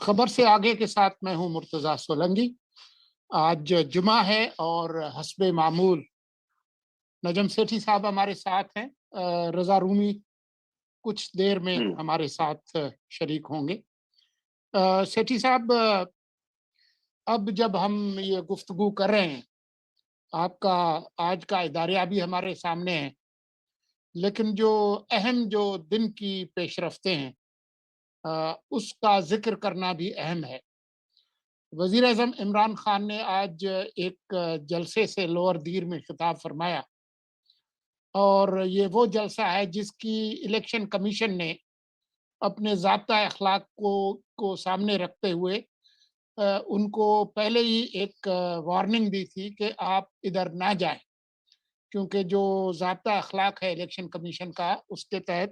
خبر سے آگے کے ساتھ میں ہوں مرتضی سولنگی۔ آج جمعہ ہے اور حسب معمول نجم سیٹھی صاحب ہمارے ساتھ ہیں۔ رضا رومی کچھ دیر میں ہوں ہمارے ساتھ شریک ہوں گے۔ سیٹھی صاحب، اب جب ہم یہ گفتگو کر رہے ہیں، آپ کا آج کا اداریہ بھی ہمارے سامنے ہے، لیکن جو دن کی پیش رفتیں ہیں اس کا ذکر کرنا بھی اہم ہے۔ وزیر اعظم عمران خان نے آج ایک جلسے سے لوور دیر میں خطاب فرمایا، اور یہ وہ جلسہ ہے جس کی الیکشن کمیشن نے اپنے ضابطہ اخلاق کو سامنے رکھتے ہوئے ان کو پہلے ہی ایک وارننگ دی تھی کہ آپ ادھر نہ جائیں، کیونکہ جو ضابطہ اخلاق ہے الیکشن کمیشن کا، اس کے تحت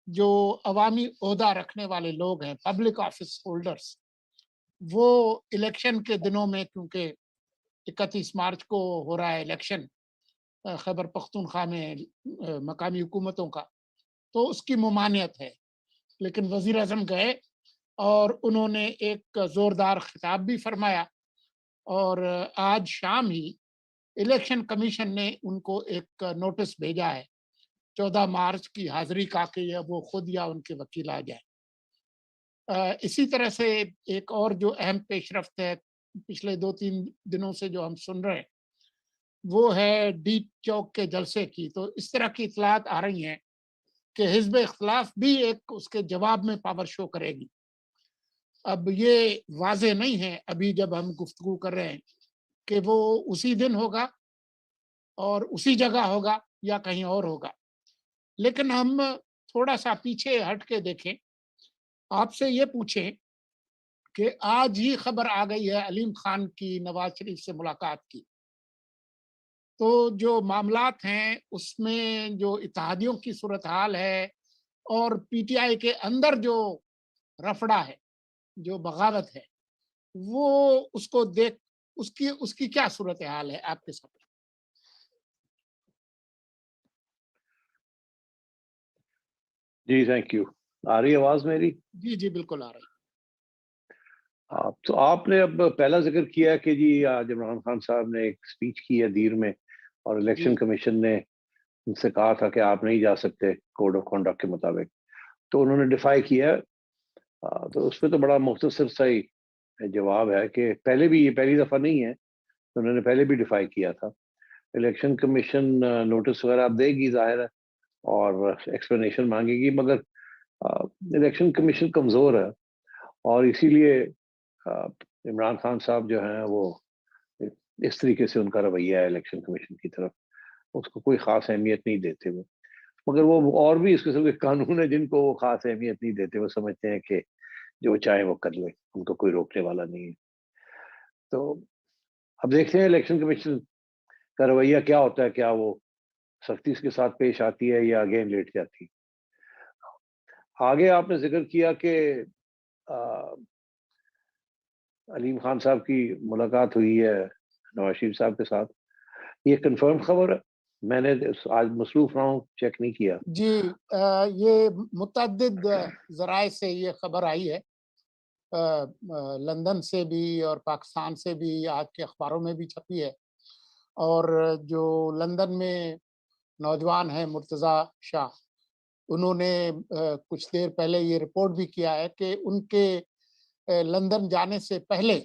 جو عوامی عہدہ رکھنے والے لوگ ہیں، پبلک آفس ہولڈرز، وہ الیکشن کے دنوں میں، کیونکہ 31 مارچ کو ہو رہا ہے الیکشن خیبر پختونخوا میں مقامی حکومتوں کا، تو اس کی ممانعت ہے۔ لیکن وزیر اعظم گئے اور انہوں نے ایک زوردار خطاب بھی فرمایا، اور آج شام ہی الیکشن کمیشن نے ان کو ایک نوٹس بھیجا ہے 14 مارچ کی حاضری کا، کہ وہ خود یا ان کے وکیل آ جائیں۔ اسی طرح سے ایک اور جو اہم پیش رفت ہے پچھلے 2-3 دنوں سے جو ہم سن رہے ہیں، وہ ہے ڈی چوک کے جلسے کی۔ تو اس طرح کی اطلاعات آ رہی ہیں کہ حزب اختلاف بھی ایک اس کے جواب میں پاور شو کرے گی۔ اب یہ واضح نہیں ہے ابھی جب ہم گفتگو کر رہے ہیں کہ وہ اسی دن ہوگا اور اسی جگہ ہوگا یا کہیں اور ہوگا، لیکن ہم تھوڑا سا پیچھے ہٹ کے دیکھیں، آپ سے یہ پوچھیں کہ آج ہی خبر آ گئی ہے علیم خان کی نواز شریف سے ملاقات کی، تو جو معاملات ہیں اس میں جو اتحادیوں کی صورتحال ہے اور پی ٹی آئی کے اندر جو رفڑا ہے، جو بغاوت ہے، وہ اس کو دیکھ اس کی کیا صورتحال ہے آپ کے سامنے؟ جی تھینک یو۔ آ رہی ہے آواز میری؟ جی جی بالکل آ رہی۔ تو آپ نے اب پہلا ذکر کیا کہ جی آج عمران خان صاحب نے ایک سپیچ کی ہے دیر میں، اور جی الیکشن کمیشن نے ان سے کہا تھا کہ آپ نہیں جا سکتے کوڈ آف کنڈکٹ کے مطابق، تو انہوں نے ڈیفائی کیا ہے۔ تو اس پہ تو بڑا مختصر سا ہی جواب ہے کہ پہلے بھی، یہ پہلی دفعہ نہیں ہے، انہوں نے پہلے بھی ڈیفائی کیا تھا۔ الیکشن کمیشن نوٹس وغیرہ آپ دے گی ظاہر ہے، اور ایکسپلینیشن مانگے گی، مگر الیکشن کمیشن کمزور ہے، اور اسی لیے عمران خان صاحب جو ہیں وہ اس طریقے سے ان کا رویہ ہے الیکشن کمیشن کی طرف، اس کو کوئی خاص اہمیت نہیں دیتے وہ، مگر وہ اور بھی اس قسم کے قانون ہیں جن کو وہ خاص اہمیت نہیں دیتے، وہ سمجھتے ہیں کہ جو چاہے وہ کر لے، ان کو کوئی روکنے والا نہیں ہے۔ تو اب دیکھتے ہیں الیکشن کمیشن کا رویہ کیا ہوتا ہے، کیا وہ سختی کے ساتھ پیش آتی ہے یا اگین لیٹ جاتی۔ آگے آپ نے ذکر کیا کہ علیم خان صاحب کی ملاقات ہوئی ہے نواز شریف صاحب کے ساتھ، یہ کنفرم خبر ہے؟ میں نے آج مصروف رہا ہوں، چیک نہیں کیا۔ جی، یہ متعدد ذرائع سے یہ خبر آئی ہے، لندن سے بھی اور پاکستان سے بھی، آج کے اخباروں میں بھی چھپی ہے، اور جو لندن میں نوجوان ہیں مرتضی شاہ، انہوں نے کچھ دیر پہلے یہ رپورٹ بھی کیا ہے کہ ان کے لندن جانے سے پہلے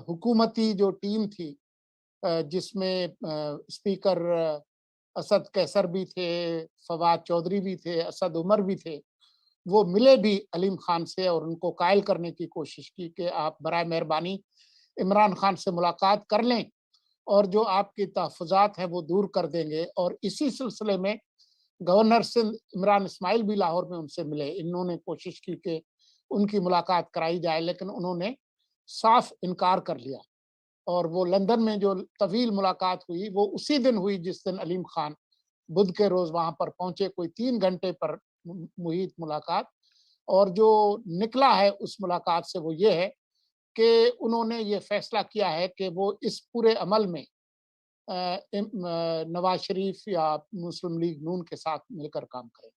حکومتی جو ٹیم تھی، جس میں اسپیکر اسد کیسر بھی تھے، فواد چودھری بھی تھے، اسد عمر بھی تھے، وہ ملے بھی علیم خان سے اور ان کو قائل کرنے کی کوشش کی کہ آپ برائے مہربانی عمران خان سے ملاقات کر لیں، اور جو آپ کی تحفظات ہیں وہ دور کر دیں گے۔ اور اسی سلسلے میں گورنر سندھ عمران اسماعیل بھی لاہور میں ان سے ملے، انہوں نے کوشش کی کہ ان کی ملاقات کرائی جائے، لیکن انہوں نے صاف انکار کر لیا، اور وہ لندن میں جو طویل ملاقات ہوئی وہ اسی دن ہوئی جس دن علیم خان بدھ کے روز وہاں پر پہنچے، کوئی 3 گھنٹے پر محیط ملاقات۔ اور جو نکلا ہے اس ملاقات سے وہ یہ ہے کہ انہوں نے یہ فیصلہ کیا ہے کہ وہ اس پورے عمل میں نواز شریف یا مسلم لیگ نون کے ساتھ مل کر کام کریں۔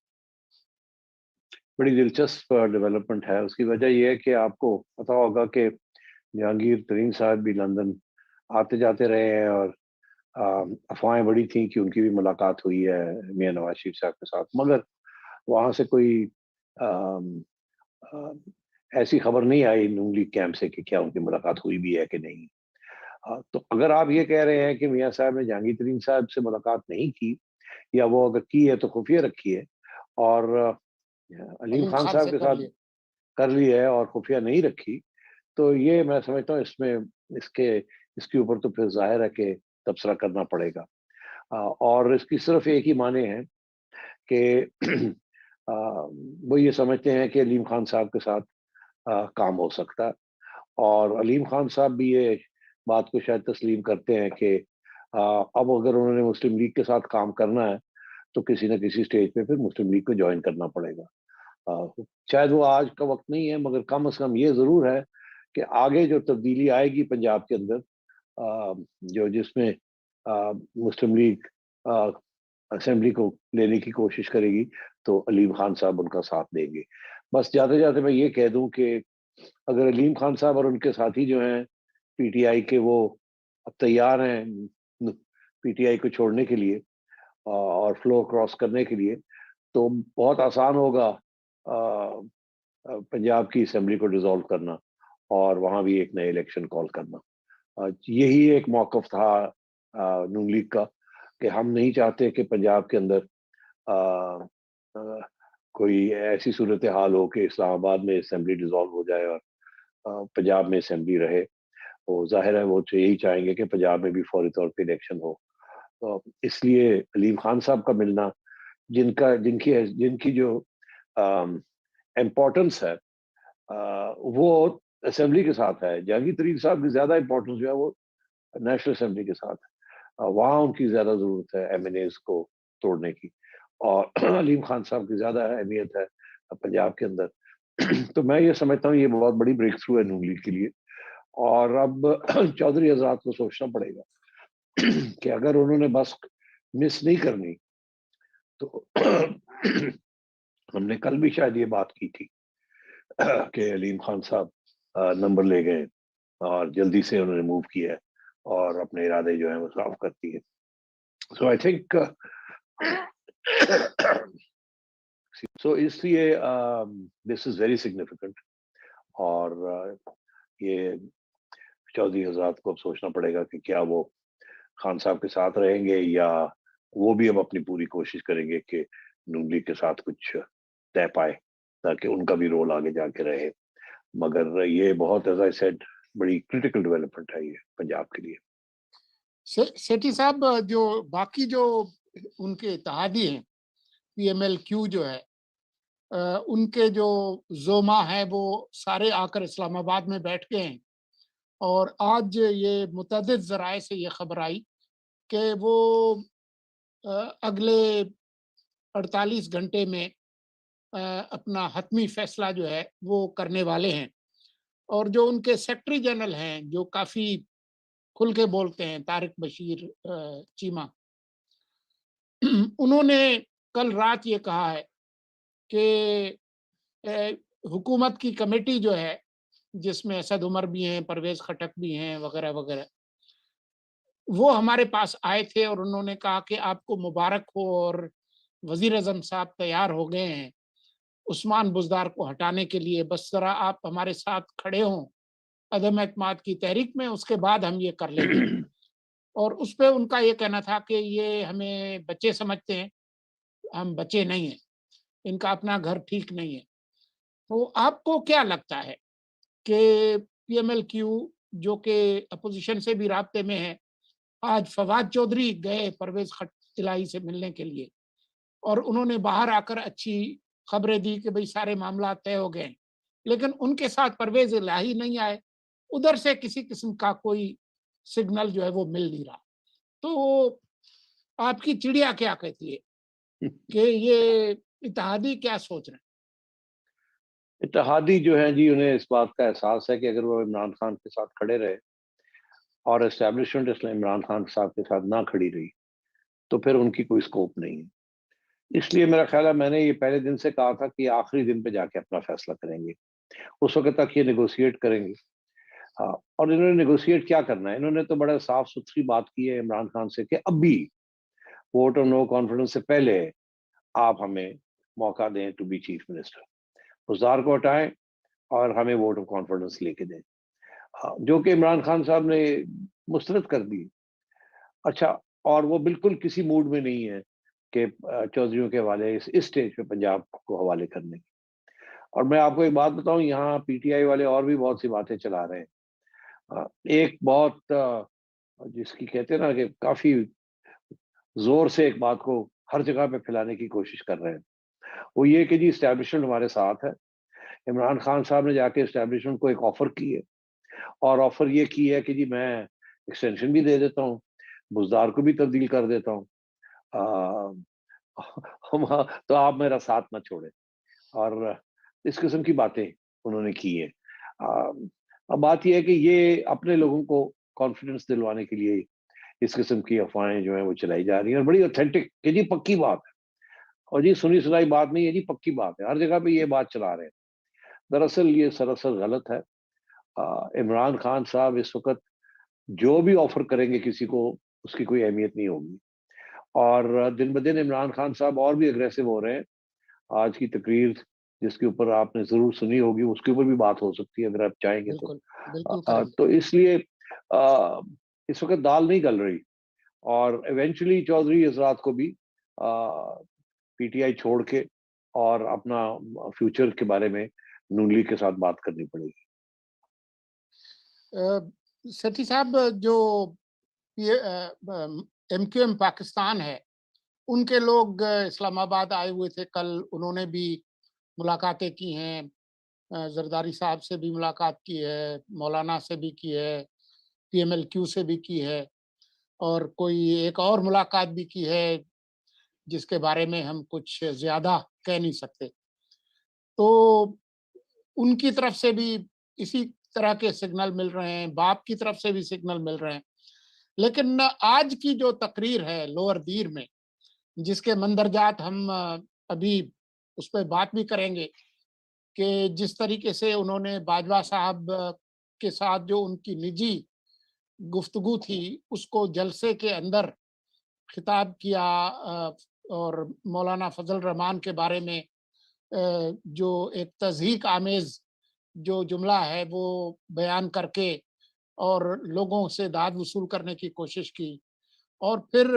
بڑی دلچسپ ڈیولپمنٹ ہے. اس کی وجہ یہ ہے کہ آپ کو پتا ہوگا کہ جہانگیر ترین صاحب بھی لندن آتے جاتے رہے ہیں، اور افواہیں بڑی تھیں کہ ان کی بھی ملاقات ہوئی ہے میاں نواز شریف صاحب کے ساتھ، مگر وہاں سے کوئی ایسی خبر نہیں آئی نون لیگ کیمپ سے کہ کیا ان کی ملاقات ہوئی بھی ہے کہ نہیں. تو اگر آپ یہ کہہ رہے ہیں کہ میاں صاحب نے جہانگیر ترین صاحب سے ملاقات نہیں کی، یا وہ اگر کی ہے تو خفیہ رکھی ہے، اور علیم علیم خان خان صاحب سے کے کر ساتھ لیے. کر لی ہے اور خفیہ نہیں رکھی، تو یہ میں سمجھتا ہوں اس کے اوپر تو پھر ظاہر ہے کہ تبصرہ کرنا پڑے گا. اور اس کی صرف ایک ہی معنی ہے کہ وہ یہ سمجھتے ہیں کہ علیم خان صاحب کے ساتھ کام ہو سکتا ہے، اور علیم خان صاحب بھی یہ بات کو شاید تسلیم کرتے ہیں کہ اب اگر انہوں نے مسلم لیگ کے ساتھ کام کرنا ہے تو کسی نہ کسی سٹیج پہ پھر مسلم لیگ کو جوائن کرنا پڑے گا. شاید وہ آج کا وقت نہیں ہے، مگر کم از کم یہ ضرور ہے کہ آگے جو تبدیلی آئے گی پنجاب کے اندر، جس میں مسلم لیگ اسمبلی کو لینے کی کوشش کرے گی، تو علیم خان صاحب ان کا ساتھ دیں گے. بس جاتے جاتے میں یہ کہہ دوں کہ اگر علیم خان صاحب اور ان کے ساتھی جو ہیں پی ٹی آئی کے، وہ اب تیار ہیں پی ٹی آئی کو چھوڑنے کے لیے اور فلور کراس کرنے کے لیے، تو بہت آسان ہوگا پنجاب کی اسمبلی کو ڈیزالو کرنا اور وہاں بھی ایک نئے الیکشن کال کرنا. یہی ایک موقف تھا نون لیگ کا کہ ہم نہیں چاہتے کہ پنجاب کے اندر کوئی ایسی صورتحال ہو کہ اسلام آباد میں اسمبلی ڈیزالو ہو جائے اور پنجاب میں اسمبلی رہے. وہ ظاہر ہے وہ تو یہی چاہیں گے کہ پنجاب میں بھی فوری طور پہ الیکشن ہو. تو اس لیے علیم خان صاحب کا ملنا، جن کی جو امپورٹنس ہے وہ اسمبلی کے ساتھ ہے. جہانگیر ترین صاحب کی زیادہ امپورٹنس جو ہے وہ نیشنل اسمبلی کے ساتھ ہے، وہاں ان کی زیادہ ضرورت ہے ایم این ایز کو توڑنے کی، اور علیم خان صاحب کی زیادہ اہمیت ہے پنجاب کے اندر. تو میں یہ سمجھتا ہوں یہ بہت بڑی بریک تھرو ہے نون لیگ کے لیے. اور اب چودھری حضرات کو سوچنا پڑے گا کہ اگر انہوں نے بس مس نہیں کرنی، تو ہم نے کل بھی شاید یہ بات کی تھی کہ علیم خان صاحب نمبر لے گئے اور جلدی سے انہوں نے موو کیا ہے اور اپنے ارادے جو ہیں وہ صاف کرتی ہے. سو آئی تھنک سو اس لیے دس از ویری سگنیفیکنٹ. اور یہ چودھری حضرات کو اب سوچنا پڑے گا کہ کیا وہ خان صاحب کے ساتھ رہیں گے، یا وہ بھی اب اپنی پوری کوشش کریں گے کہ نون لیگ کے ساتھ کچھ طے پائے تاکہ ان کا بھی رول آگے جا کے رہے. مگر یہ بہت ایز آئی سیڈ بڑی کریٹیکل ڈیولپمنٹ ہے یہ پنجاب کے لیے. سیٹھی صاحب، جو باقی جو ان کے اتحادی ہیں پی ایم ایل کیو جو ہے، ان کے جو زوما ہے وہ سارے آ کر اسلام آباد میں بیٹھ گئے ہیں، اور آج یہ متعدد ذرائع سے یہ خبر آئی کہ وہ اگلے 48 گھنٹے میں اپنا حتمی فیصلہ جو ہے وہ کرنے والے ہیں. اور جو ان کے سیکرٹری جنرل ہیں جو کافی کھل کے بولتے ہیں، طارق بشیر چیمہ، انہوں نے کل رات یہ کہا ہے کہ حکومت کی کمیٹی جو ہے جس میں اسد عمر بھی ہیں، پرویز خٹک بھی ہیں وغیرہ وغیرہ، وہ ہمارے پاس آئے تھے اور انہوں نے کہا کہ آپ کو مبارک ہو، اور وزیر اعظم صاحب تیار ہو گئے ہیں عثمان بزدار کو ہٹانے کے لیے، بس ذرا آپ ہمارے ساتھ کھڑے ہوں عدم اعتماد کی تحریک میں، اس کے بعد ہم یہ کر لیں گے. اور اس پہ ان کا یہ کہنا تھا کہ یہ ہمیں بچے سمجھتے ہیں، ہم بچے نہیں ہیں، ان کا اپنا گھر ٹھیک نہیں ہے. تو آپ کو کیا لگتا ہے کہ پی ایم ایل کیو جو کہ اپوزیشن سے بھی رابطے میں ہے، آج فواد چودھری گئے پرویز الہی سے ملنے کے لیے اور انہوں نے باہر آ کر اچھی خبریں دی کہ بھئی سارے معاملات طے ہو گئے، لیکن ان کے ساتھ پرویز الہی نہیں آئے، ادھر سے کسی قسم کا کوئی سگنل جو ہے وہ مل نہیں رہا. تو آپ کی چڑیا کیا کہتی ہے کہ یہ اتحادی کیا سوچ رہے ہیں؟ اتحادی جو ہیں جی، انہیں اس بات کا احساس ہے کہ اگر وہ عمران خان کے ساتھ کھڑے رہے اور اسٹیبلشمنٹ عمران خان صاحب کے ساتھ نہ کھڑی رہی تو پھر ان کی کوئی سکوپ نہیں ہے. اس لیے میرا خیال ہے میں نے یہ پہلے دن سے کہا تھا کہ آخری دن پہ جا کے اپنا فیصلہ کریں گے، اس وقت تک یہ نیگوشیٹ کریں گے۔ ہاں، اور انہوں نے نیگوشیٹ کیا کرنا ہے، انہوں نے تو بڑا صاف ستھری بات کی ہے عمران خان سے کہ اب بھی ووٹ آف نو کانفیڈنس سے پہلے آپ ہمیں موقع دیں to be chief minister, Buzdar کو ہٹائیں اور ہمیں ووٹ آف کانفیڈنس لے کے دیں، جو کہ عمران خان صاحب نے مسترد کر دی۔ اچھا، اور وہ بالکل کسی موڈ میں نہیں ہے کہ چودھریوں کے حوالے اس اسٹیج پہ پنجاب کو حوالے کرنے کی۔ اور میں آپ کو ایک بات بتاؤں، یہاں پی ٹی آئی والے اور بھی بہت سی باتیں چلا رہے ہیں۔ ایک بہت جس کی کہتے ہیں نا کہ کافی زور سے ایک بات کو ہر جگہ پہ پھیلانے کی کوشش کر رہے ہیں، وہ یہ کہ جی اسٹیبلشمنٹ ہمارے ساتھ ہے۔ عمران خان صاحب نے جا کے اسٹیبلشمنٹ کو ایک آفر کی ہے، اور آفر یہ کی ہے کہ جی میں ایکسٹینشن بھی دے دیتا ہوں، بزدار کو بھی تبدیل کر دیتا ہوں، تو آپ میرا ساتھ نہ چھوڑیں، اور اس قسم کی باتیں انہوں نے کی ہے۔ اب بات یہ ہے کہ یہ اپنے لوگوں کو کانفیڈنس دلوانے کے لیے اس قسم کی افواہیں جو ہیں وہ چلائی جا رہی ہیں، اور بڑی اوتھینٹک کہ جی پکی بات ہے، اور جی سنی سنائی بات نہیں ہے، جی پکی بات ہے، ہر جگہ پہ یہ بات چلا رہے ہیں۔ دراصل یہ سراسر غلط ہے۔ عمران خان صاحب اس وقت جو بھی آفر کریں گے کسی کو، اس کی کوئی اہمیت نہیں ہوگی، اور دن بدن عمران خان صاحب اور بھی اگریسو ہو رہے ہیں۔ آج کی تقریر جس کے اوپر آپ نے ضرور سنی ہوگی، اس کے اوپر بھی بات ہو سکتی ہے اگر آپ چاہیں گے تو۔ بالکل بالکل کریں گے۔ تو اس لیے اس وقت دال نہیں گل رہی، اور ایونچولی چودھری حضرات کو بھی پی ٹی آئی چھوڑ کے اور اپنا فیوچر کے بارے میں نون لیگ کے ساتھ بات کرنی پڑے گی۔ سیٹھی صاحب، جو ایم کیو ایم پاکستان ہے، ان کے لوگ اسلام آباد آئے ہوئے تھے کل، انہوں نے بھی ملاقاتیں کی ہیں، زرداری صاحب سے بھی ملاقات کی ہے، مولانا سے بھی کی ہے، پی ایم ایل کیو سے بھی کی ہے، اور کوئی ایک اور ملاقات بھی کی ہے جس کے بارے میں ہم کچھ زیادہ کہہ نہیں سکتے۔ تو ان کی طرف سے بھی اسی طرح کے سگنل مل رہے ہیں، باپ کی طرف سے بھی سگنل مل رہے ہیں، لیکن آج کی جو تقریر ہے لوور دیر میں، جس کے مندرجات ہم ابھی اس پہ بات بھی کریں گے، کہ جس طریقے سے انہوں نے باجوہ صاحب کے ساتھ جو ان کی نجی گفتگو تھی اس کو جلسے کے اندر خطاب کیا، اور مولانا فضل الرحمان کے بارے میں جو ایک تضحیک آمیز جو جملہ ہے وہ بیان کر کے اور لوگوں سے داد وصول کرنے کی کوشش کی، اور پھر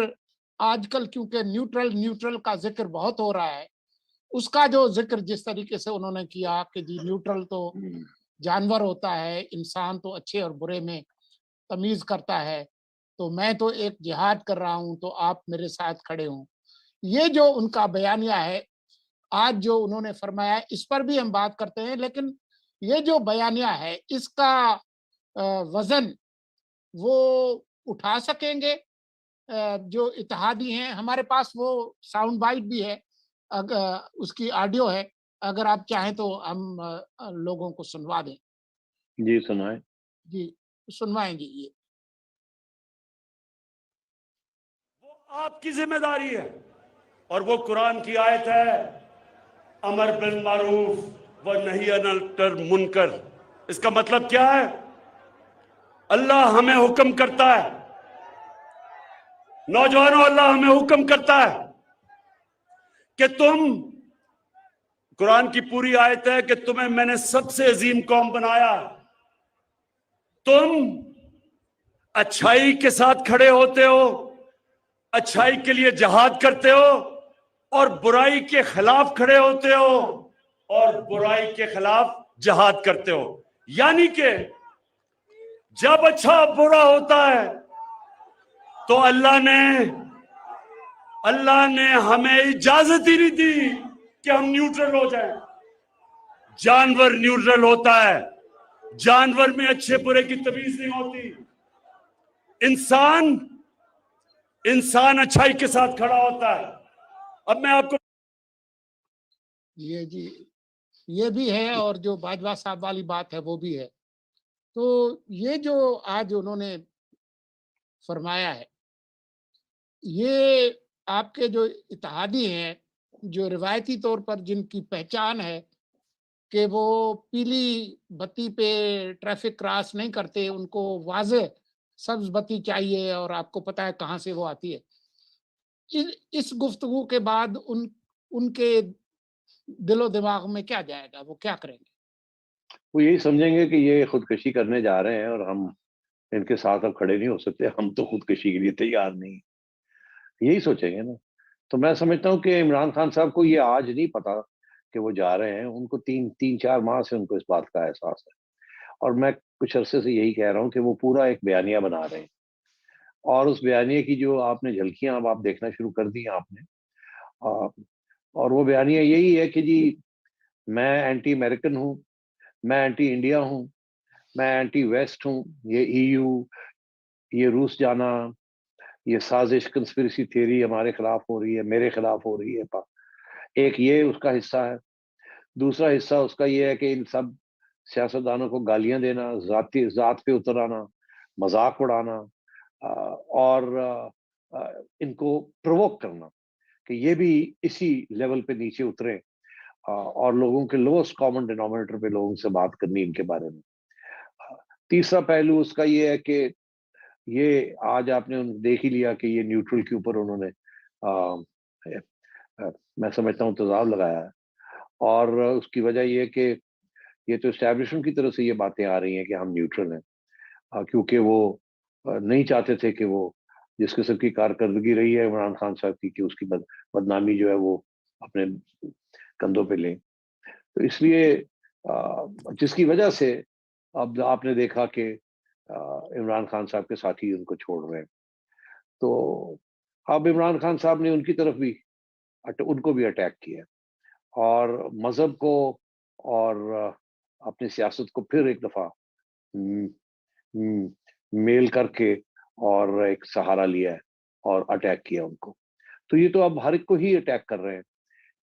آج کل کیونکہ نیوٹرل کا ذکر بہت ہو رہا ہے، اس کا جو ذکر جس طریقے سے انہوں نے کیا کہ جی نیوٹرل تو جانور ہوتا ہے، انسان تو اچھے اور برے میں تمیز کرتا ہے، تو میں تو ایک جہاد کر رہا ہوں تو آپ میرے ساتھ کھڑے ہوں، یہ جو ان کا بیانیہ ہے آج جو انہوں نے فرمایا ہے، اس پر بھی ہم بات کرتے ہیں، لیکن یہ جو بیانیہ ہے اس کا وزن وہ اٹھا سکیں گے جو اتحادی ہیں؟ ہمارے پاس وہ ساؤنڈ بائٹ بھی ہے، اس کی آڈیو ہے، اگر آپ چاہیں تو ہم لوگوں کو سنوا دیں۔ جی سنائیں۔ جی سنوائیں گے یہ۔ وہ آپ کی ذمہ داری ہے، اور وہ قرآن کی آیت ہے، امر بالمعروف و نہی عن المنکر۔ اس کا مطلب کیا ہے؟ اللہ ہمیں حکم کرتا ہے، نوجوانوں، اللہ ہمیں حکم کرتا ہے کہ تم، قرآن کی پوری آیت ہے کہ تمہیں میں نے سب سے عظیم قوم بنایا، تم اچھائی کے ساتھ کھڑے ہوتے ہو، اچھائی کے لیے جہاد کرتے ہو، اور برائی کے خلاف کھڑے ہوتے ہو اور برائی کے خلاف جہاد کرتے ہو۔ یعنی کہ جب اچھا برا ہوتا ہے تو اللہ نے ہمیں اجازت ہی نہیں دی کہ ہم نیوٹرل ہو جائیں۔ جانور نیوٹرل ہوتا ہے، جانور میں اچھے برے کی تمیز نہیں ہوتی، انسان اچھائی کے ساتھ کھڑا ہوتا ہے۔ اب میں آپ کو یہ جی یہ بھی ہے، اور جو باجوہ صاحب والی بات ہے وہ بھی ہے۔ تو یہ جو آج انہوں نے فرمایا ہے، یہ آپ کے جو اتحادی ہیں جو روایتی طور پر جن کی پہچان ہے کہ وہ پیلی بتی پہ ٹریفک کراس نہیں کرتے، ان کو واضح سبز بتی چاہیے، اور آپ کو پتہ ہے کہاں سے وہ آتی ہے۔ اس گفتگو کے بعد ان کے دل و دماغ میں کیا جائے گا، وہ کیا کریں گے؟ وہ یہی سمجھیں گے کہ یہ خودکشی کرنے جا رہے ہیں اور ہم ان کے ساتھ اب کھڑے نہیں ہو سکتے، ہم تو خودکشی کے لیے تیار نہیں، یہی سوچیں گے نا۔ تو میں سمجھتا ہوں کہ عمران خان صاحب کو یہ آج نہیں پتا کہ وہ جا رہے ہیں، ان کو تین چار ماہ سے ان کو اس بات کا احساس ہے، اور میں کچھ عرصے سے یہی کہہ رہا ہوں کہ وہ پورا ایک بیانیہ بنا رہے ہیں، اور اس بیانیے کی جو آپ نے جھلکیاں اب آپ دیکھنا شروع کر دی آپ نے، اور وہ بیانیہ یہی ہے کہ جی میں اینٹی امریکن ہوں، میں اینٹی انڈیا ہوں، میں اینٹی ویسٹ ہوں، یہ ای یو، یہ روس جانا، یہ سازش کنسپریسی تھیوری ہمارے خلاف ہو رہی ہے، میرے خلاف ہو رہی ہے، ایک یہ اس کا حصہ ہے۔ دوسرا حصہ اس کا یہ ہے کہ ان سب سیاستدانوں کو گالیاں دینا، ذات پہ اتر آنا، مذاق اڑانا، اور ان کو پرووک کرنا کہ یہ بھی اسی لیول پہ نیچے اتریں، اور لوگوں کے لوسٹ کامن ڈینومینیٹر پہ لوگوں سے بات کرنی ان کے بارے میں۔ تیسرا پہلو اس کا یہ ہے کہ یہ آج آپ نے دیکھ ہی لیا کہ یہ نیوٹرل کے اوپر انہوں نے میں سمجھتا ہوں تضاد لگایا ہے، اور اس کی وجہ یہ کہ یہ تو اسٹیبلشمنٹ کی طرف سے یہ باتیں آ رہی ہیں کہ ہم نیوٹرل ہیں، کیونکہ وہ نہیں چاہتے تھے کہ وہ جس قسم کی کارکردگی رہی ہے عمران خان صاحب کی کہ اس کی بدنامی جو ہے وہ اپنے کندھوں پہ لیں، تو اس لیے جس کی وجہ سے اب آپ نے دیکھا کہ عمران خان صاحب کے ساتھی ان کو چھوڑ رہے ہیں، تو اب عمران خان صاحب نے ان کی طرف بھی ان کو بھی اٹیک کیا، اور مذہب کو اور اپنی سیاست کو پھر ایک دفعہ میل کر کے اور ایک سہارا لیا ہے اور اٹیک کیا ان کو۔ تو یہ تو اب ہر ایک کو ہی اٹیک کر رہے ہیں،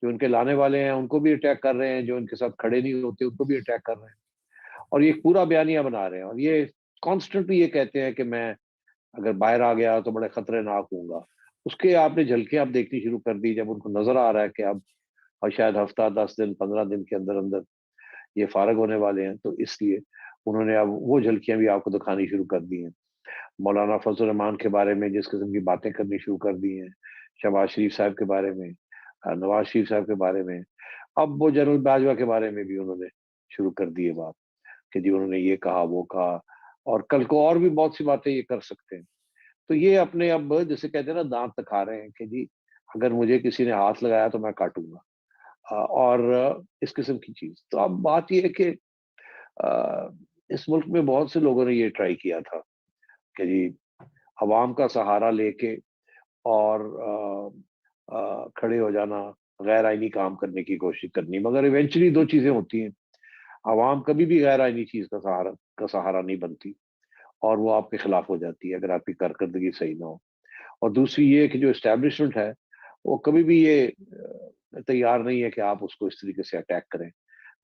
جو ان کے لانے والے ہیں ان کو بھی اٹیک کر رہے ہیں، جو ان کے ساتھ کھڑے نہیں ہوتے ان کو بھی اٹیک کر رہے ہیں، اور یہ پورا بیانیہ بنا رہے ہیں، اور یہ کانسٹنٹلی یہ کہتے ہیں کہ میں اگر باہر آ گیا تو بڑے خطرے ناک ہوں گا۔ اس کے آپ نے جھلکیاں آپ دیکھنی شروع کر دی جب ان کو نظر آ رہا ہے کہ اب اور شاید ہفتہ 10 دن 15 دن کے اندر اندر یہ فارغ ہونے والے ہیں، تو اس لیے انہوں نے اب وہ جھلکیاں بھی آپ کو دکھانی شروع کر دی ہیں۔ مولانا فضل الرحمان کے بارے میں جس قسم کی باتیں کرنی شروع کر دی ہیں، شہباز شریف صاحب کے بارے میں، نواز شریف صاحب کے بارے میں، اب وہ جنرل باجوہ کے بارے میں بھی انہوں نے شروع کر دی ہے بات کہ جی انہوں نے یہ کہا وہ کہا، اور کل کو اور بھی بہت سی باتیں یہ کر سکتے ہیں۔ تو یہ اپنے اب جسے کہتے ہیں نا دانت دکھا رہے ہیں کہ جی اگر مجھے کسی نے ہاتھ لگایا تو میں کاٹوں گا، اور اس قسم کی چیز۔ تو اب بات یہ ہے کہ اس ملک میں بہت سے لوگوں نے یہ ٹرائی کیا تھا کہ جی عوام کا سہارا لے کے اور کھڑے ہو جانا، غیر آئینی کام کرنے کی کوشش کرنی، مگر ایونچولی دو چیزیں ہوتی ہیں، عوام کبھی بھی غیر آئینی چیز کا سہارا نہیں بنتی، اور وہ آپ کے خلاف ہو جاتی ہے اگر آپ کی کارکردگی صحیح نہ ہو، اور دوسری یہ کہ جو اسٹیبلشمنٹ ہے وہ کبھی بھی یہ تیار نہیں ہے کہ آپ اس کو اس طریقے سے اٹیک کریں،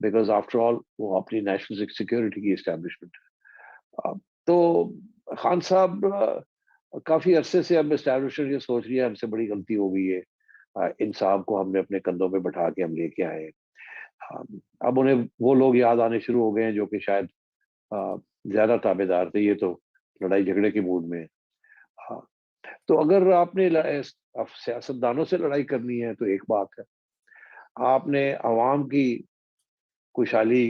بیکاز آفٹر آل وہ اپنی نیشنل سیکورٹی کی اسٹیبلشمنٹ ہے۔ تو خان صاحب کافی عرصے سے اب اسٹیبلشمنٹ یہ سوچ رہی ہے ہم سے بڑی غلطی ہو گئی ہے، ان صاحب کو ہم نے اپنے کندھوں پہ بٹھا کے ہم لے کے آئے، اب انہیں وہ لوگ یاد آنے شروع ہو گئے ہیں جو کہ شاید زیادہ تابع دار تھے، یہ تو لڑائی جھگڑے کے موڈ میں ہے۔ تو اگر آپ نے سیاستدانوں سے لڑائی کرنی ہے تو ایک بات ہے، آپ نے عوام کی خوشحالی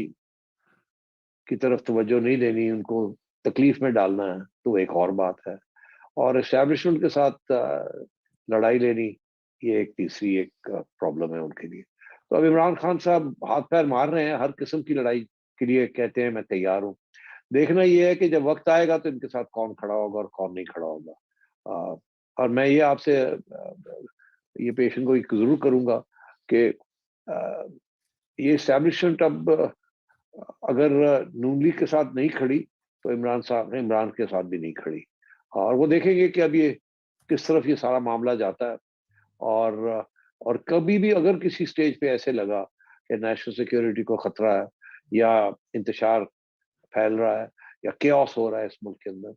کی طرف توجہ نہیں دینی، ان کو تکلیف میں ڈالنا ہے تو ایک اور بات ہے، اور اسٹیبلشمنٹ کے ساتھ لڑائی لینی یہ ایک تیسری ایک پرابلم ہے ان کے لیے۔ تو اب عمران خان صاحب ہاتھ پیر مار رہے ہیں، ہر قسم کی لڑائی کے لیے کہتے ہیں میں تیار ہوں، دیکھنا یہ ہے کہ جب وقت آئے گا تو ان کے ساتھ کون کھڑا ہوگا اور کون نہیں کھڑا ہوگا۔ اور میں یہ آپ سے یہ پیشن گوئی ضرور کروں گا کہ یہ اسٹیبلشمنٹ اب اگر نون لیگ کے ساتھ نہیں کھڑی تو عمران کے ساتھ بھی نہیں کھڑی، اور وہ دیکھیں گے کہ اب یہ کس طرف یہ سارا معاملہ جاتا ہے، اور کبھی بھی اگر کسی سٹیج پہ ایسے لگا کہ نیشنل سیکیورٹی کو خطرہ ہے یا انتشار پھیل رہا ہے یا کیوس ہو رہا ہے اس ملک کے اندر،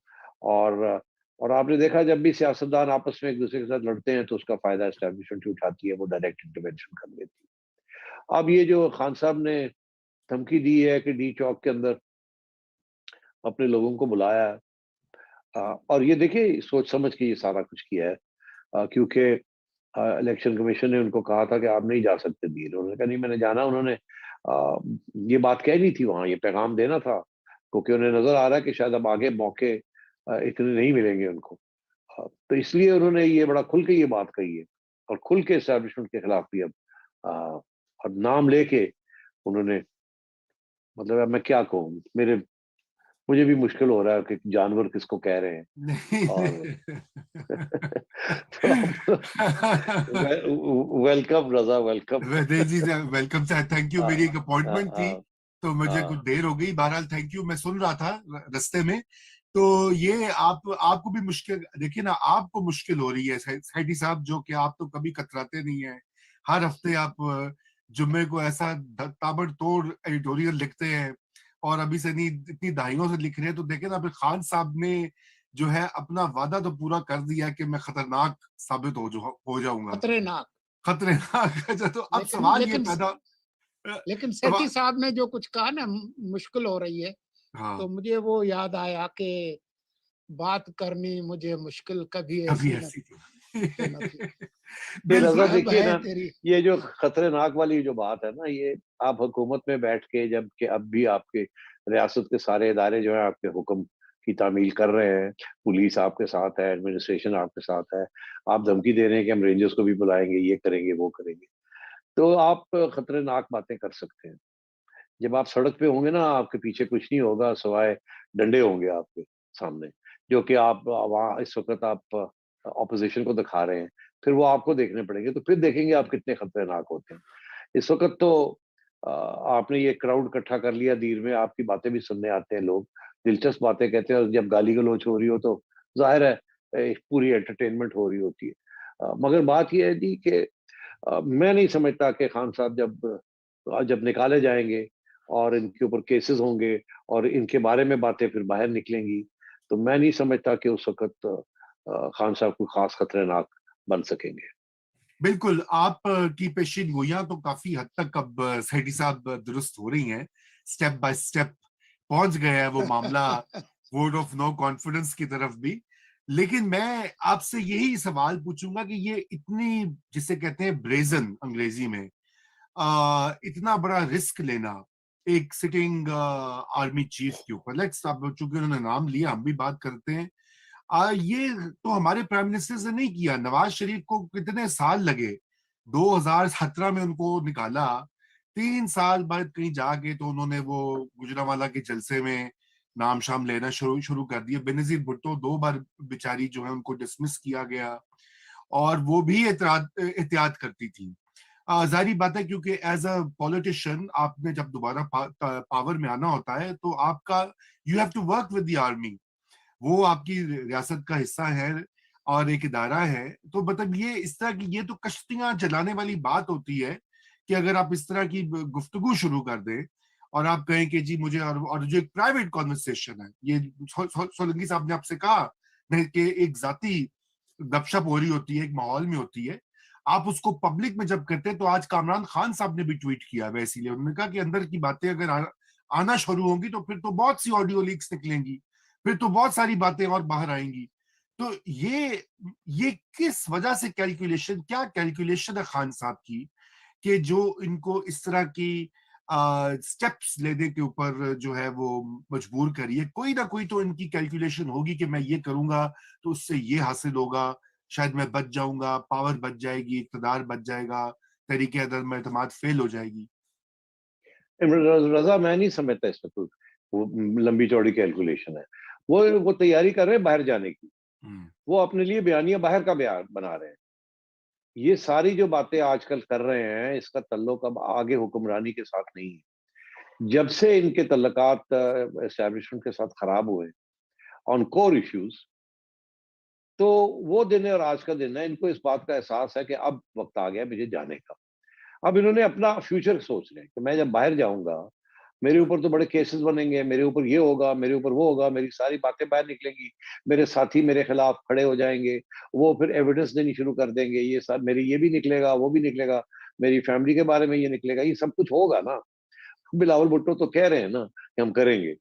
اور اور آپ نے دیکھا جب بھی سیاستدان آپس میں ایک دوسرے کے ساتھ لڑتے ہیں تو اس کا فائدہ اسٹیبلشمنٹ اٹھاتی ہے, وہ ڈائریکٹ انٹرونشن کر لیتی ہے. اب یہ جو خان صاحب نے دھمکی دی ہے کہ ڈی چوک کے اندر اپنے لوگوں کو بلایا ہے, اور یہ دیکھیں سوچ سمجھ کے یہ سارا کچھ کیا ہے, کیونکہ الیکشن کمیشن نے ان کو کہا تھا کہ آپ نہیں جا سکتے دیر. انہوں نے کہا نہیں میں نے جانا. انہوں نے یہ بات کہنی تھی وہاں, یہ پیغام دینا تھا, کیونکہ انہیں نظر آ رہا ہے کہ شاید اب آگے موقع اتنے نہیں ملیں گے ان کو. تو اس لیے انہوں نے یہ بڑا کھل کے یہ بات کہی ہے, اور کھل کے اسٹیبلشمنٹ کے خلاف بھی اب نام لے کے انہوں نے, مطلب اب میں کیا کہوں, مجھے بھی مشکل ہو رہا ہے کہ جانور کس کو کہہ رہے ہیں. اور ویلکم رضا, ویلکم. جی ویلکم سر, تھینک یو. میری ایک اپوائنٹمنٹ تھی تو مجھے کچھ دیر ہو گئی, بہرحال تھینک یو. میں سن رہا تھا رستے میں. تو یہ آپ کو بھی مشکل, دیکھیے نا آپ کو مشکل ہو رہی ہے سیٹھی صاحب, جو کہ آپ تو کبھی کتراتے نہیں ہیں. ہر ہفتے آپ جمعے کو ایسا تابڑ توڑ ایڈیٹوریل لکھتے ہیں, اور ابھی سے نہیں اتنی دہائیوں سے لکھ رہے ہیں. تو دیکھیں نا, پھر خان صاحب نے جو ہے اپنا وعدہ تو پورا کر دیا کہ میں خطرناک ثابت ہو جاؤں گا. خطرناک. تو اب سوال یہ پیدا, لیکن سیٹھی صاحب نے جو کچھ کہا نا مشکل ہو رہی ہے, تو مجھے وہ یاد آیا کہ بات کرنی مجھے مشکل کبھی ایسی نہ تھی. رضا دیکھیے نا, یہ جو خطرناک والی جو بات ہے نا, یہ آپ حکومت میں بیٹھ کے, جب کہ اب بھی آپ کے ریاست کے سارے ادارے جو ہیں آپ کے حکم کی تعمیل کر رہے ہیں, پولیس آپ کے ساتھ ہے, ایڈمنسٹریشن آپ کے ساتھ ہے, آپ دھمکی دے رہے ہیں کہ ہم رینجرز کو بھی بلائیں گے, یہ کریں گے, وہ کریں گے, تو آپ خطرناک باتیں کر سکتے ہیں. جب آپ سڑک پہ ہوں گے نا, آپ کے پیچھے کچھ نہیں ہوگا سوائے ڈنڈے ہوں گے آپ کے سامنے, جو کہ آپ وہاں اس وقت آپ اپوزیشن کو دکھا رہے ہیں, پھر وہ آپ کو دیکھنے پڑیں گے, تو پھر دیکھیں گے آپ کتنے خطرناک ہوتے ہیں. اس وقت تو آپ نے یہ کراؤڈ اکٹھا کر لیا دیر میں, آپ کی باتیں بھی سننے آتے ہیں لوگ, دلچسپ باتیں کہتے ہیں, اور جب گالی گلوچ ہو رہی ہو تو ظاہر ہے پوری انٹرٹینمنٹ ہو رہی ہوتی ہے. مگر بات یہ ہے جی کہ میں نہیں سمجھتا کہ خان صاحب جب نکالے جائیں گے اور ان کے اوپر کیسز ہوں گے اور ان کے بارے میں باتیں پھر باہر نکلیں گی, تو میں نہیں سمجھتا کہ اس وقت خان صاحب کو خاص خطرناک بن سکیں گے. بالکل, آپ کی پیشین گوئیاں تو کافی حد تک اب سیٹھی صاحب درست ہو رہی ہیں, سٹیپ بائی سٹیپ پہنچ گیا ہے وہ معاملہ ووٹ آف نو کانفیڈنس کی طرف بھی. لیکن میں آپ سے یہی سوال پوچھوں گا کہ یہ اتنی, جسے کہتے ہیں بریزن انگریزی میں, اتنا بڑا رسک لینا ایک سٹنگ آرمی چیف کے اوپر, چونکہ انہوں نے نام لیا, ہم بھی بات کرتے ہیں, یہ تو ہمارے پرائم منسٹر سے نہیں کیا. نواز شریف کو کتنے سال لگے, 2017 میں ان کو نکالا, 3 سال بعد کہیں جا کے تو انہوں نے وہ گجرانوالہ کے جلسے میں نام شام لینا شروع کر دیا. بینظیر بھٹو 2 بار بیچاری جو ہے ان کو ڈسمس کیا گیا, اور وہ بھی احتیاط کرتی تھی. ظاہری بات ہے کیونکہ ایز اے پولیٹیشین آپ نے جب دوبارہ پاور میں آنا ہوتا ہے تو آپ کا you have to work with the army, وہ آپ کی ریاست کا حصہ ہے اور ایک ادارہ ہے. تو مطلب یہ اس طرح کی, یہ تو کشتیاں چلانے والی بات ہوتی ہے کہ اگر آپ اس طرح کی گفتگو شروع کر دیں اور آپ کہیں کہ جی مجھے, اور جو ایک پرائیویٹ کانورسیشن ہے, یہ سولنگی صاحب نے آپ سے کہا کہ ایک ذاتی گپ شپ ہو رہی ہوتی ہے, ایک ماحول میں ہوتی ہے, آپ اس کو پبلک میں جب کرتے ہیں. تو آج کامران خان صاحب نے بھی ٹویٹ کیا ہے, اسی لیے انہوں نے کہا کہ اندر کی باتیں اگر آنا شروع ہوں گی تو پھر تو بہت سی آڈیو لیکس نکلیں گی, پھر تو بہت ساری باتیں اور باہر آئیں گی. تو یہ کس وجہ سے کیا کیلکولیشن ہے خان صاحب کی کہ جو ان کو اس طرح کی سٹیپس لینے کے اوپر جو ہے وہ مجبور کریے؟ کوئی نہ کوئی تو ان کی کیلکولیشن ہوگی کہ میں یہ کروں گا تو اس سے یہ حاصل ہوگا, شاید میں بچ جاؤں گا, پاور بچ جائے گی, اقتدار بچ جائے گا, تحریک عدم اعتماد فیل ہو جائے گی. رضا میں نہیں سمجھتا اس میں کوئی لمبی چوڑی کیلکولیشن ہے. وہ تیاری کر رہے ہیں باہر جانے کی, وہ اپنے لیے بیانیہ باہر کا بیان بنا رہے ہیں. یہ ساری جو باتیں آج کل کر رہے ہیں اس کا تعلق اب آگے حکمرانی کے ساتھ نہیں ہے. جب سے ان کے تعلقات اسٹیبلشمنٹ کے ساتھ خراب ہوئے آن کور ایشوز, تو وہ دن ہے اور آج کا دن ہے, ان کو اس بات کا احساس ہے کہ اب وقت آ گیا مجھے جانے کا. اب انہوں نے اپنا فیوچر سوچ لیں کہ میں جب باہر جاؤں گا میرے اوپر تو بڑے کیسز بنیں گے, میرے اوپر یہ ہوگا, میرے اوپر وہ ہوگا, میری ساری باتیں باہر نکلیں گی, میرے ساتھی میرے خلاف کھڑے ہو جائیں گے, وہ پھر ایویڈنس دینی شروع کر دیں گے, یہ سب میری یہ بھی نکلے گا, وہ بھی نکلے گا, میری فیملی کے بارے میں یہ نکلے گا, یہ سب کچھ ہوگا نا. بلاول بھٹو تو کہہ رہے ہیں نا کہ ہم کریں گے,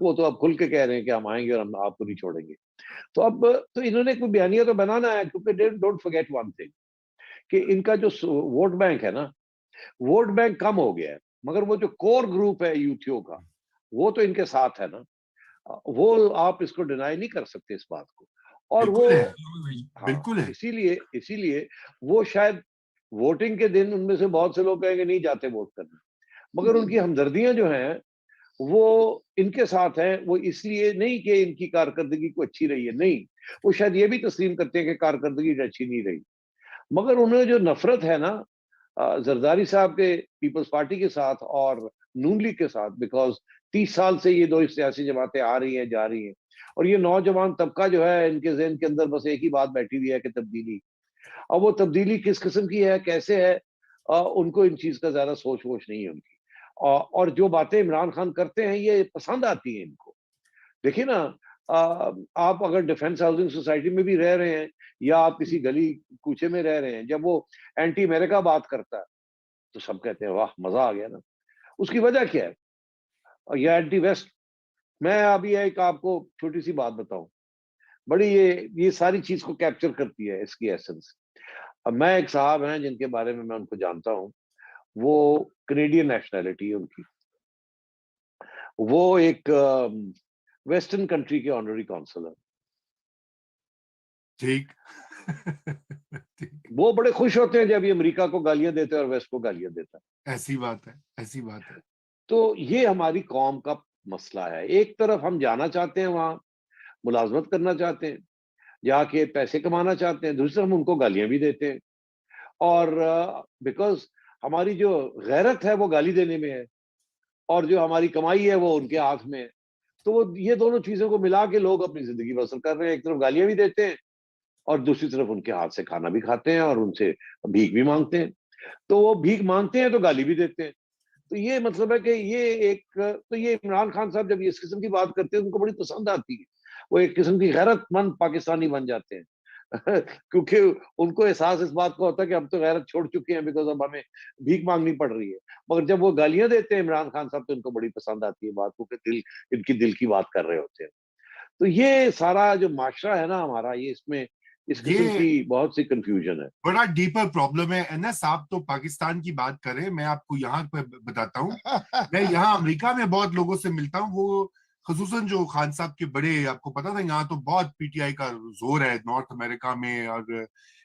وہ تو اب کھل کے کہہ رہے ہیں کہ ہم آئیں گے اور ہم آپ کو نہیں چھوڑیں گے. تو اب تو انہوں نے کوئی بیانیہ تو بنانا ہے, کیونکہ ڈونٹ فرگیٹ ون تھنگ کہ ان کا جو ووٹ بینک ہے نا, ووٹ بینک کم ہو گیا ہے, مگر وہ جو کور گروپ ہے یوتھیوں کا وہ تو ان کے ساتھ ہے نا, وہ آپ اس کو ڈینائی نہیں کر سکتے اس بات کو. اور وہ بالکل ہے, ہاں, بالکل ہے. اسی لیے وہ شاید ووٹنگ کے دن ان میں سے بہت سے لوگ کہیں گے نہیں جاتے ووٹ کرنے, مگر ان کی ہمدردیاں جو ہیں وہ ان کے ساتھ ہیں. وہ اس لیے نہیں کہ ان کی کارکردگی کو اچھی رہی ہے, نہیں, وہ شاید یہ بھی تسلیم کرتے ہیں کہ کارکردگی اچھی نہیں رہی, مگر انہیں جو نفرت ہے نا زرداری صاحب کے پیپلز پارٹی کے ساتھ اور نون لیگ کے ساتھ, بیکاز 30 سال سے یہ دو سیاسی جماعتیں آ رہی ہیں جا رہی ہیں, اور یہ نوجوان طبقہ جو ہے ان کے ذہن کے اندر بس ایک ہی بات بیٹھی ہوئی ہے کہ تبدیلی. اب وہ تبدیلی کس قسم کی ہے, کیسے ہے, ان کو ان چیز کا زیادہ سوچ ووچ نہیں ہے ان کی. اور جو باتیں عمران خان کرتے ہیں یہ پسند آتی ہیں ان کو. دیکھیے نا, آپ اگر ڈیفینس ہاؤسنگ سوسائٹی میں بھی رہ رہے ہیں یا آپ کسی گلی کوچے میں رہ رہے ہیں, جب وہ اینٹی امریکہ بات کرتا ہے تو سب کہتے ہیں واہ مزہ آ گیا نا. اس کی وجہ کیا ہے, یا اینٹی ویسٹ. میں ابھی ایک آپ کو چھوٹی سی بات بتاؤں, بڑی یہ ساری چیز کو کیپچر کرتی ہے اس کی ایسنس. اب میں ایک صاحب ہیں جن کے بارے میں ان کو جانتا ہوں, وہ کینیڈین نیشنلٹی ہے ان کی, وہ ایک ویسٹرن کنٹری کے آنرری کونسل ہے. ٹھیک. وہ بڑے خوش ہوتے ہیں جب یہ امریکہ کو گالیاں دیتے ہیں اور ویسٹ کو گالیاں دیتا ہے. ایسی بات ہے, ایسی بات ہے. تو یہ ہماری قوم کا مسئلہ ہے. ایک طرف ہم جانا چاہتے ہیں, وہاں ملازمت کرنا چاہتے ہیں, جا کے پیسے کمانا چاہتے ہیں, دوسری طرف ہم ان کو گالیاں بھی دیتے ہیں. اور بیکاز ہماری جو غیرت ہے وہ گالی دینے میں ہے, اور جو ہماری کمائی ہے وہ ان کے ہاتھ میں ہے. تو وہ یہ دونوں چیزوں کو ملا کے لوگ اپنی زندگی بسر کر رہے ہیں. ایک طرف گالیاں بھی دیتے ہیں اور دوسری طرف ان کے ہاتھ سے کھانا بھی کھاتے ہیں اور ان سے بھیک بھی مانگتے ہیں. تو وہ بھیک مانگتے ہیں تو گالی بھی دیتے ہیں. تو یہ مطلب ہے کہ یہ عمران خان صاحب جب اس قسم کی بات کرتے ہیں ان کو بڑی پسند آتی ہے. وہ ایک قسم کی غیرت مند پاکستانی بن جاتے ہیں کیونکہ ان کو احساس اس بات کا ہوتا ہے کہ ہم تو غیرت چھوڑ چکے ہیں, بیکاز اب ہمیں بھیک مانگنی پڑ رہی ہے. مگر جب وہ گالیاں دیتے ہیں عمران خان صاحب تو ان کو بڑی پسند آتی ہے بات کو, کہ ان کی دل کی بات کر رہے ہوتے ہیں. تو یہ سارا جو معاشرہ ہے نا ہمارا, یہ اس میں اس قسم کی بہت سی کنفیوژن ہے. بڑا ڈیپر پرابلم ہے. انس آپ تو پاکستان کی بات کریں, میں آپ کو یہاں پہ بتاتا ہوں. میں یہاں امریکہ میں بہت لوگوں سے ملتا ہوں, وہ خصوصاً جو خان صاحب کے بڑے, آپ کو پتا تھا یہاں تو بہت پی ٹی آئی کا زور ہے نارتھ امریکہ میں اور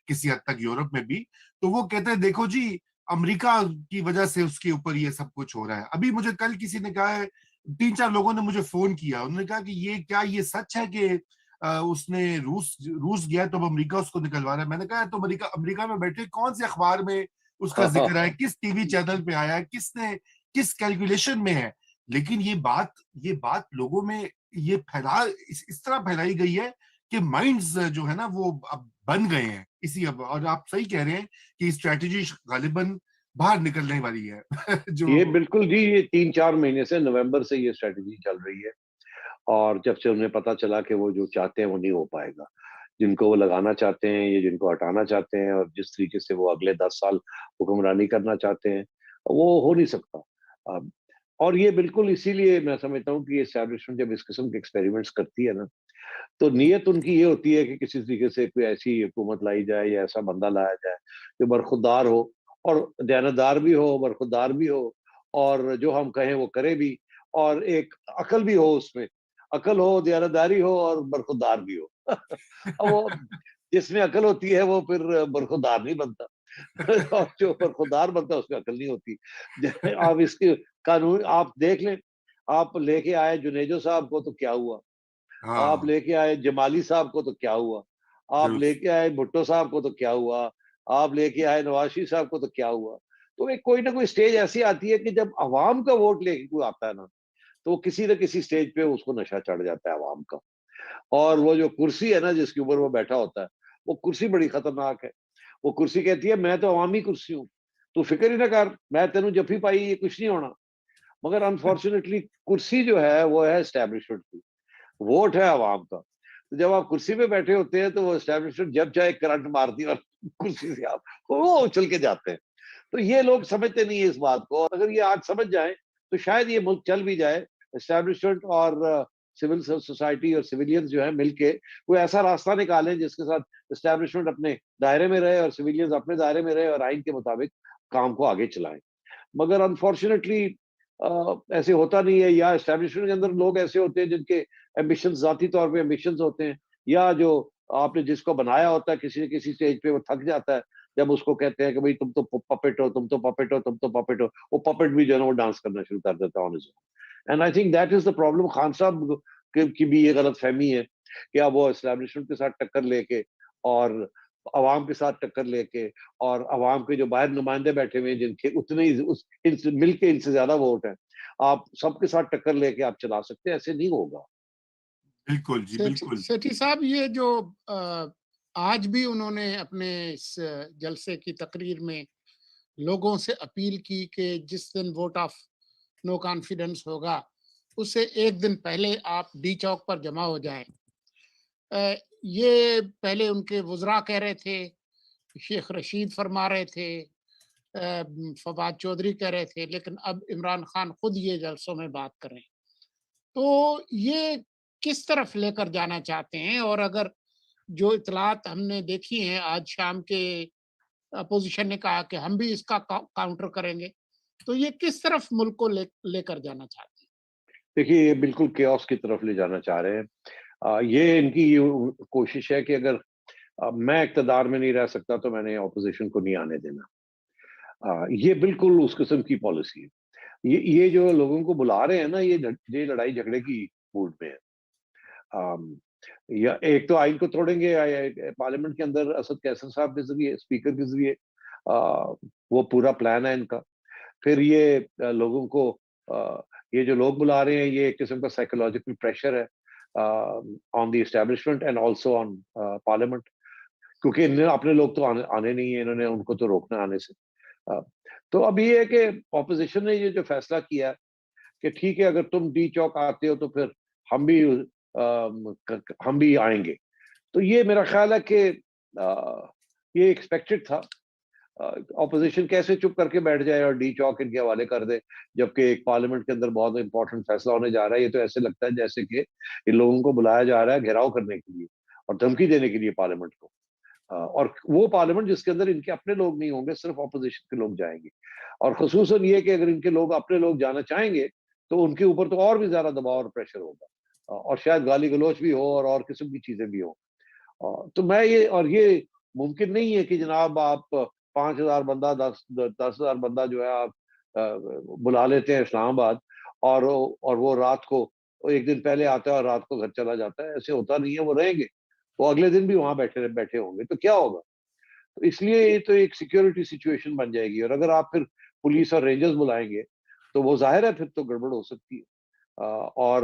کسی حد تک یورپ میں بھی. تو وہ کہتے ہیں دیکھو جی امریکہ کی وجہ سے اس کے اوپر یہ سب کچھ ہو رہا ہے. ابھی مجھے کل کسی نے کہا ہے, 3-4 لوگوں نے مجھے فون کیا, انہوں نے کہا کہ یہ سچ ہے کہ اس نے روس گیا تو اب امریکہ اس کو نکلوا رہا ہے. میں نے کہا تو امریکہ میں بیٹھے کون سے اخبار میں اس کا ذکر ہے, کس ٹی وی چینل پہ آیا ہے, کس کیلکولیشن میں ہے. لیکن یہ بات لوگوں میں یہ اس طرح پھیلائی گئی ہے کہ مائنڈز جو ہے نا وہ اب بن گئے ہیں اسی. اور آپ صحیح کہہ رہے ہیں کہ اسٹریٹجی غالباً باہر نکلنے والی ہے. یہ بالکل جی, یہ 3-4 مہینے سے, نومبر سے یہ اسٹریٹجی چل رہی ہے, اور جب سے انہیں پتا چلا کہ وہ جو چاہتے ہیں وہ نہیں ہو پائے گا, جن کو وہ لگانا چاہتے ہیں یا جن کو ہٹانا چاہتے ہیں, اور جس طریقے سے وہ اگلے 10 سال حکمرانی کرنا چاہتے ہیں, وہ ہو نہیں سکتا. اور یہ بالکل اسی لیے میں سمجھتا ہوں کہ یہ اسٹیبلشمنٹ جب اس قسم کے ایکسپیریمنٹس کرتی ہے نا, تو نیت ان کی یہ ہوتی ہے کہ کسی طریقے سے کوئی ایسی حکومت لائی جائے یا ایسا بندہ لایا جائے جو برخودار ہو, اور دیانتدار بھی ہو, برخودار بھی ہو, اور جو ہم کہیں وہ کرے بھی, اور ایک عقل بھی ہو, اس میں عقل ہو, دیانتداری ہو اور برخودار بھی ہو. وہ جس میں عقل ہوتی ہے وہ پھر برخودار نہیں بنتا, اور جو برخودار بنتا ہے اس میں عقل نہیں ہوتی. آپ اس کے قانون آپ دیکھ لیں, آپ لے کے آئے جنیجو صاحب کو تو کیا ہوا, آپ لے کے آئے جمالی صاحب کو تو کیا ہوا, آپ لے کے آئے بھٹو صاحب کو تو کیا ہوا, آپ لے کے آئے نواز شریف صاحب کو تو کیا ہوا. تو ایک کوئی نہ کوئی سٹیج ایسی آتی ہے کہ جب عوام کا ووٹ لے کے کوئی آتا ہے نا, تو کسی نہ کسی سٹیج پہ اس کو نشہ چڑھ جاتا ہے عوام کا. اور وہ جو کرسی ہے نا جس کے اوپر وہ بیٹھا ہوتا ہے, وہ کرسی بڑی خطرناک ہے. وہ کرسی کہتی ہے میں تو عوامی کرسی ہوں, تو فکر ہی نہ کر, میں تینوں جفی پائی, یہ کچھ نہیں ہونا. مگر انفارچونیٹلی کرسی جو ہے وہ ہے اسٹیبلشمنٹ کی, ووٹ ہے عوام کا. تو جب آپ کرسی پہ بیٹھے ہوتے ہیں تو وہ اسٹیبلشمنٹ جب چاہے کرنٹ مارتی اور کرسی سے آپ وہ اچھل کے جاتے ہیں. تو یہ لوگ سمجھتے نہیں ہیں اس بات کو, اور اگر یہ آج سمجھ جائیں تو شاید یہ ملک چل بھی جائے. اسٹیبلشمنٹ اور سول سوسائٹی اور سویلینز جو ہیں مل کے کوئی ایسا راستہ نکالیں جس کے ساتھ اسٹیبلشمنٹ اپنے دائرے میں رہے اور سویلینز اپنے دائرے میں رہے اور آئین کے مطابق کام کو آگے چلائیں. مگر انفارچونیٹلی ایسے ہوتا نہیں ہے, یا اسٹیبلشمنٹ کے اندر لوگ ایسے ہوتے ہیں جن کے ایمبیشنز ذاتی طور پہ ایمبیشنز ہوتے ہیں, یا جو آپ نے جس کو بنایا ہوتا ہے کسی نہ کسی اسٹیج پہ وہ تھک جاتا ہے جب اس کو کہتے ہیں کہ بھائی تم تو پپٹ ہو, تم تو پپٹ ہو, تم تو پپٹ ہو, وہ پپٹ بھی جو ہے نا وہ ڈانس کرنا شروع کر دیتا ہے. And I think that is the problem. Khan صاحب کی بھی یہ غلط فہمی ہے کہ اب وہ اسٹیبلشمنٹ کے ساتھ ٹکر لے کے اور عوام کے ساتھ ٹکر لے کے اور عوام کے جو باہر نمائندے بیٹھے ہوئے ہیں جن کے اتنے ہی مل کے ان سے زیادہ ووٹ ہیں, آپ سب کے ساتھ ٹکر لے کے آپ چلا سکتے ہیں, ایسے نہیں ہوگا. بالکل جی بالکل. سیٹھی صاحب, یہ جو آج بھی انہوں نے اپنے اس جلسے کی تقریر میں لوگوں سے اپیل کی کہ جس دن ووٹ آف نو کانفیڈنس ہوگا اس سے ایک دن پہلے آپ ڈی چوک پر جمع ہو جائیں. یہ پہلے ان کے وزراء کہہ رہے تھے, شیخ رشید فرما رہے تھے, فواد چودھری کہہ رہے تھے, لیکن اب عمران خان خود یہ جلسوں میں بات کر رہے ہیں. تو یہ کس طرف لے کر جانا چاہتے ہیں؟ اور اگر جو اطلاعات ہم نے دیکھی ہیں, آج شام کے اپوزیشن نے کہا کہ ہم بھی اس کا کاؤنٹر کریں گے, تو یہ کس طرف ملک کو لے کر جانا چاہتے ہیں؟ دیکھیے یہ بالکل کیوس کی طرف لے جانا چاہ رہے ہیں. یہ ان کی کوشش ہے کہ اگر میں اقتدار میں نہیں رہ سکتا تو میں نے اپوزیشن کو نہیں آنے دینا. یہ بالکل اس قسم کی پالیسی ہے. یہ جو لوگوں کو بلا رہے ہیں نا, یہ لڑائی جھگڑے کی موڈ میں ہے. یا ایک تو آئین کو توڑیں گے پارلیمنٹ کے اندر اسد قیصر صاحب کے ذریعے, اسپیکر کے ذریعے, وہ پورا پلان ہے ان کا. پھر یہ لوگوں کو یہ جو لوگ بلا رہے ہیں یہ ایک قسم کا سائیکولوجیکل پریشر ہے on the establishment and also on parliament, کیونکہ انہوں نے اپنے لوگ تو آنے نہیں ہیں, انہوں نے ان کو تو روکنا آنے سے. تو اب یہ ہے کہ اپوزیشن نے یہ جو فیصلہ کیا کہ ٹھیک ہے اگر تم ڈی چوک آتے ہو تو پھر ہم بھی آئیں گے. تو یہ میرا خیال ہے کہ یہ ایکسپیکٹڈ تھا. اپوزیشن کیسے چپ کر کے بیٹھ جائے اور ڈی چوک ان کے حوالے کر دے جبکہ ایک پارلیمنٹ کے اندر بہت امپورٹنٹ فیصلہ ہونے جا رہا ہے. یہ تو ایسے لگتا ہے جیسے کہ ان لوگوں کو بلایا جا رہا ہے گھیراؤ کرنے کے لیے اور دھمکی دینے کے لیے پارلیمنٹ کو, اور وہ پارلیمنٹ جس کے اندر ان کے اپنے لوگ نہیں ہوں گے, صرف اپوزیشن کے لوگ جائیں گے. اور خصوصاً یہ کہ اگر ان کے لوگ اپنے لوگ جانا چاہیں گے تو ان کے اوپر تو اور بھی زیادہ دباؤ اور پریشر ہوگا, اور شاید گالی گلوچ بھی ہو اور قسم کی چیزیں بھی ہوں. تو میں یہ ممکن نہیں ہے کہ جناب آپ 5,000 بندہ 10,000 بندہ جو ہے آپ بلا لیتے ہیں اسلام آباد اور وہ رات کو ایک دن پہلے آتا ہے اور رات کو گھر چلا جاتا ہے. ایسے ہوتا نہیں ہے, وہ رہیں گے, وہ اگلے دن بھی وہاں بیٹھے ہوں گے. تو کیا ہوگا؟ تو اس لیے یہ تو ایک سیکیورٹی سچویشن بن جائے گی, اور اگر آپ پھر پولیس اور رینجرز بلائیں گے تو وہ ظاہر ہے پھر تو گڑبڑ ہو سکتی ہے. اور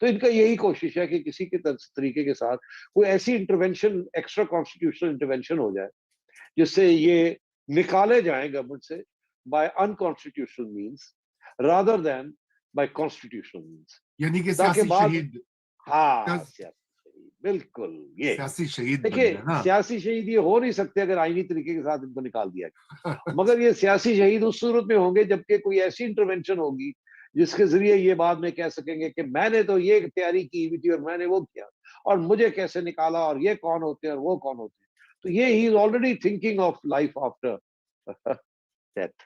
تو ان کا یہی کوشش ہے کہ کسی کے طریقے کے ساتھ کوئی ایسی انٹرونشن, ایکسٹرا کانسٹیٹیوشنل انٹرونشن ہو جائے جس سے یہ نکالے جائیں گورنمنٹ سے by unconstitutional means rather then by constitutional means. یعنی کہ سیاسی شہید. ہاں بالکل, یہ سیاسی شہید. دیکھیے سیاسی شہید یہ ہو نہیں سکتے اگر آئینی طریقے کے ساتھ ان کو نکال دیا گیا. مگر یہ سیاسی شہید اس صورت میں ہوں گے جبکہ کوئی ایسی انٹرونشن ہوگی جس کے ذریعے یہ بعد میں کہہ سکیں گے کہ میں نے تو یہ تیاری کی ہوئی تھی اور میں نے وہ کیا اور مجھے کیسے نکالا اور یہ کون ہوتے ہیں اور وہ کون ہوتے ہیں. تو یہ he is already thinking of life after death,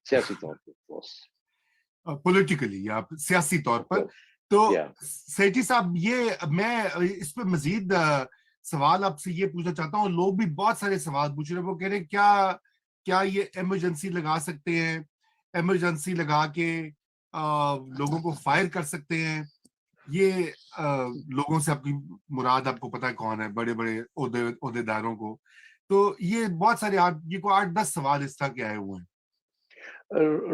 سیاسی طور پر, پولیٹیکلی یا سیاسی طور پر. تو سیٹھی صاحب یہ میں اس پہ مزید سوال آپ سے یہ پوچھنا چاہتا ہوں. لوگ بھی بہت سارے سوال پوچھ رہے ہیں, وہ کہہ رہے ہیں کیا یہ ایمرجنسی لگا سکتے ہیں, ایمرجنسی لگا کے لوگوں کو فائر کر سکتے ہیں, یہ لوگوں سے اپنی مراد آپ کو پتا ہے کون ہے, بڑے بڑے عہدے داروں کو. تو یہ بہت سارے یہ کو 8-10 سوال اس طرح کے آئے ہوئے ہیں.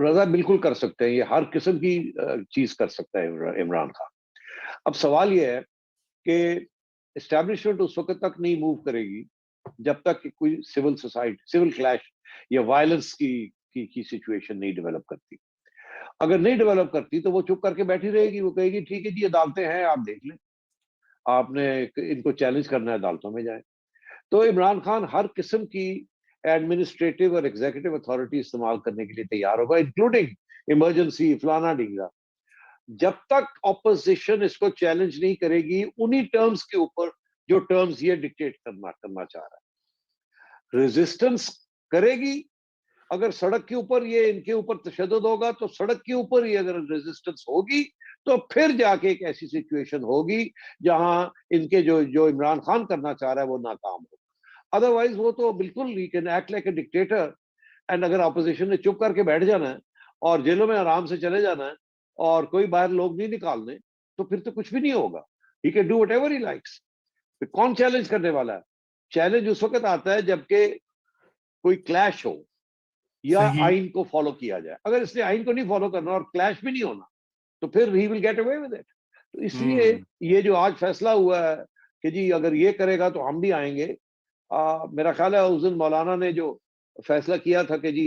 رضا بالکل کر سکتے ہیں, یہ ہر قسم کی چیز کر سکتا ہے عمران خان. اب سوال یہ ہے کہ اسٹیبلشمنٹ اس وقت تک نہیں موو کرے گی جب تک کہ کوئی سول کلیش یا وائلنس کی سچویشن نہیں ڈیولپ کرتی. اگر نہیں ڈیولپ کرتی تو وہ چپ کر کے بیٹھی رہے گی, وہ کہے گی ٹھیک ہے جی عدالتیں ہیں آپ دیکھ لیں, آپ نے ان کو چیلنج کرنا ہے عدالتوں میں جائیں. تو عمران خان ہر قسم کی ایڈمنسٹریٹو اور ایگزیکٹو اتھارٹی استعمال کرنے کے لیے تیار ہوگا, انکلوڈنگ ایمرجنسی فلانا ڈھینگا. جب تک اپوزیشن اس کو چیلنج نہیں کرے گی انہی ٹرمز کے اوپر جو ٹرمز یہ ڈکٹیٹ کرنا چاہ رہا ہے. ریزسٹنس کرے گی, اگر سڑک کے اوپر یہ ان کے اوپر تشدد ہوگا تو سڑک کے اوپر ہی اگر ریزسٹنس ہوگی تو پھر جا کے ایک ایسی سچویشن ہوگی جہاں ان کے جو عمران خان کرنا چاہ رہا ہے وہ ناکام ہو. ادروائز وہ تو بالکل he can act like a dictator, and اگر اپوزیشن نے چپ کر کے بیٹھ جانا ہے اور جیلوں میں آرام سے چلے جانا ہے اور کوئی باہر لوگ نہیں نکالنے, تو پھر تو کچھ بھی نہیں ہوگا. He can do what ever he likes. کون چیلنج کرنے والا ہے؟ چیلنج اس وقت آتا ہے جبکہ کوئی کلیش ہو یا آئین کو فالو کیا جائے. اگر اس نے آئین کو نہیں فالو کرنا اور کلیش بھی نہیں ہونا تو پھر he will get away with it. تو اس لیے یہ جو آج فیصلہ ہوا ہے کہ جی اگر یہ کرے گا تو ہم بھی آئیں گے, میرا خیال ہے اس دن مولانا نے جو فیصلہ کیا تھا کہ جی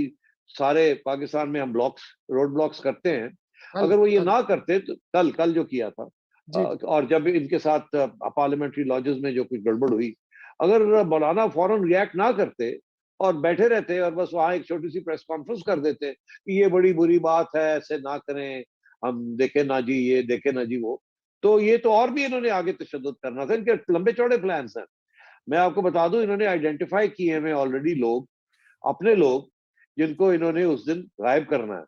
سارے پاکستان میں ہم روڈ بلاکس کرتے ہیں, اگر وہ یہ نہ کرتے تو کل جو کیا تھا اور جب ان کے ساتھ پارلیمنٹری لاجز میں جو کچھ گڑبڑ ہوئی, اگر مولانا فوراً ریئیکٹ نہ کرتے اور بیٹھے رہتے اور بس وہاں ایک چھوٹی سی پریس کانفرنس کر دیتے کہ یہ بڑی بری بات ہے, ایسے نہ کریں, ہم دیکھیں نہ جی یہ دیکھیں نہ جی وہ, تو یہ تو اور بھی انہوں نے آگے تشدد کرنا تھا. ان کے لمبے چوڑے پلانس ہیں. میں آپ کو بتا دوں انہوں نے آئیڈینٹیفائی کیے ہیں آلریڈی لوگ, اپنے لوگ جن کو انہوں نے اس دن غائب کرنا ہے,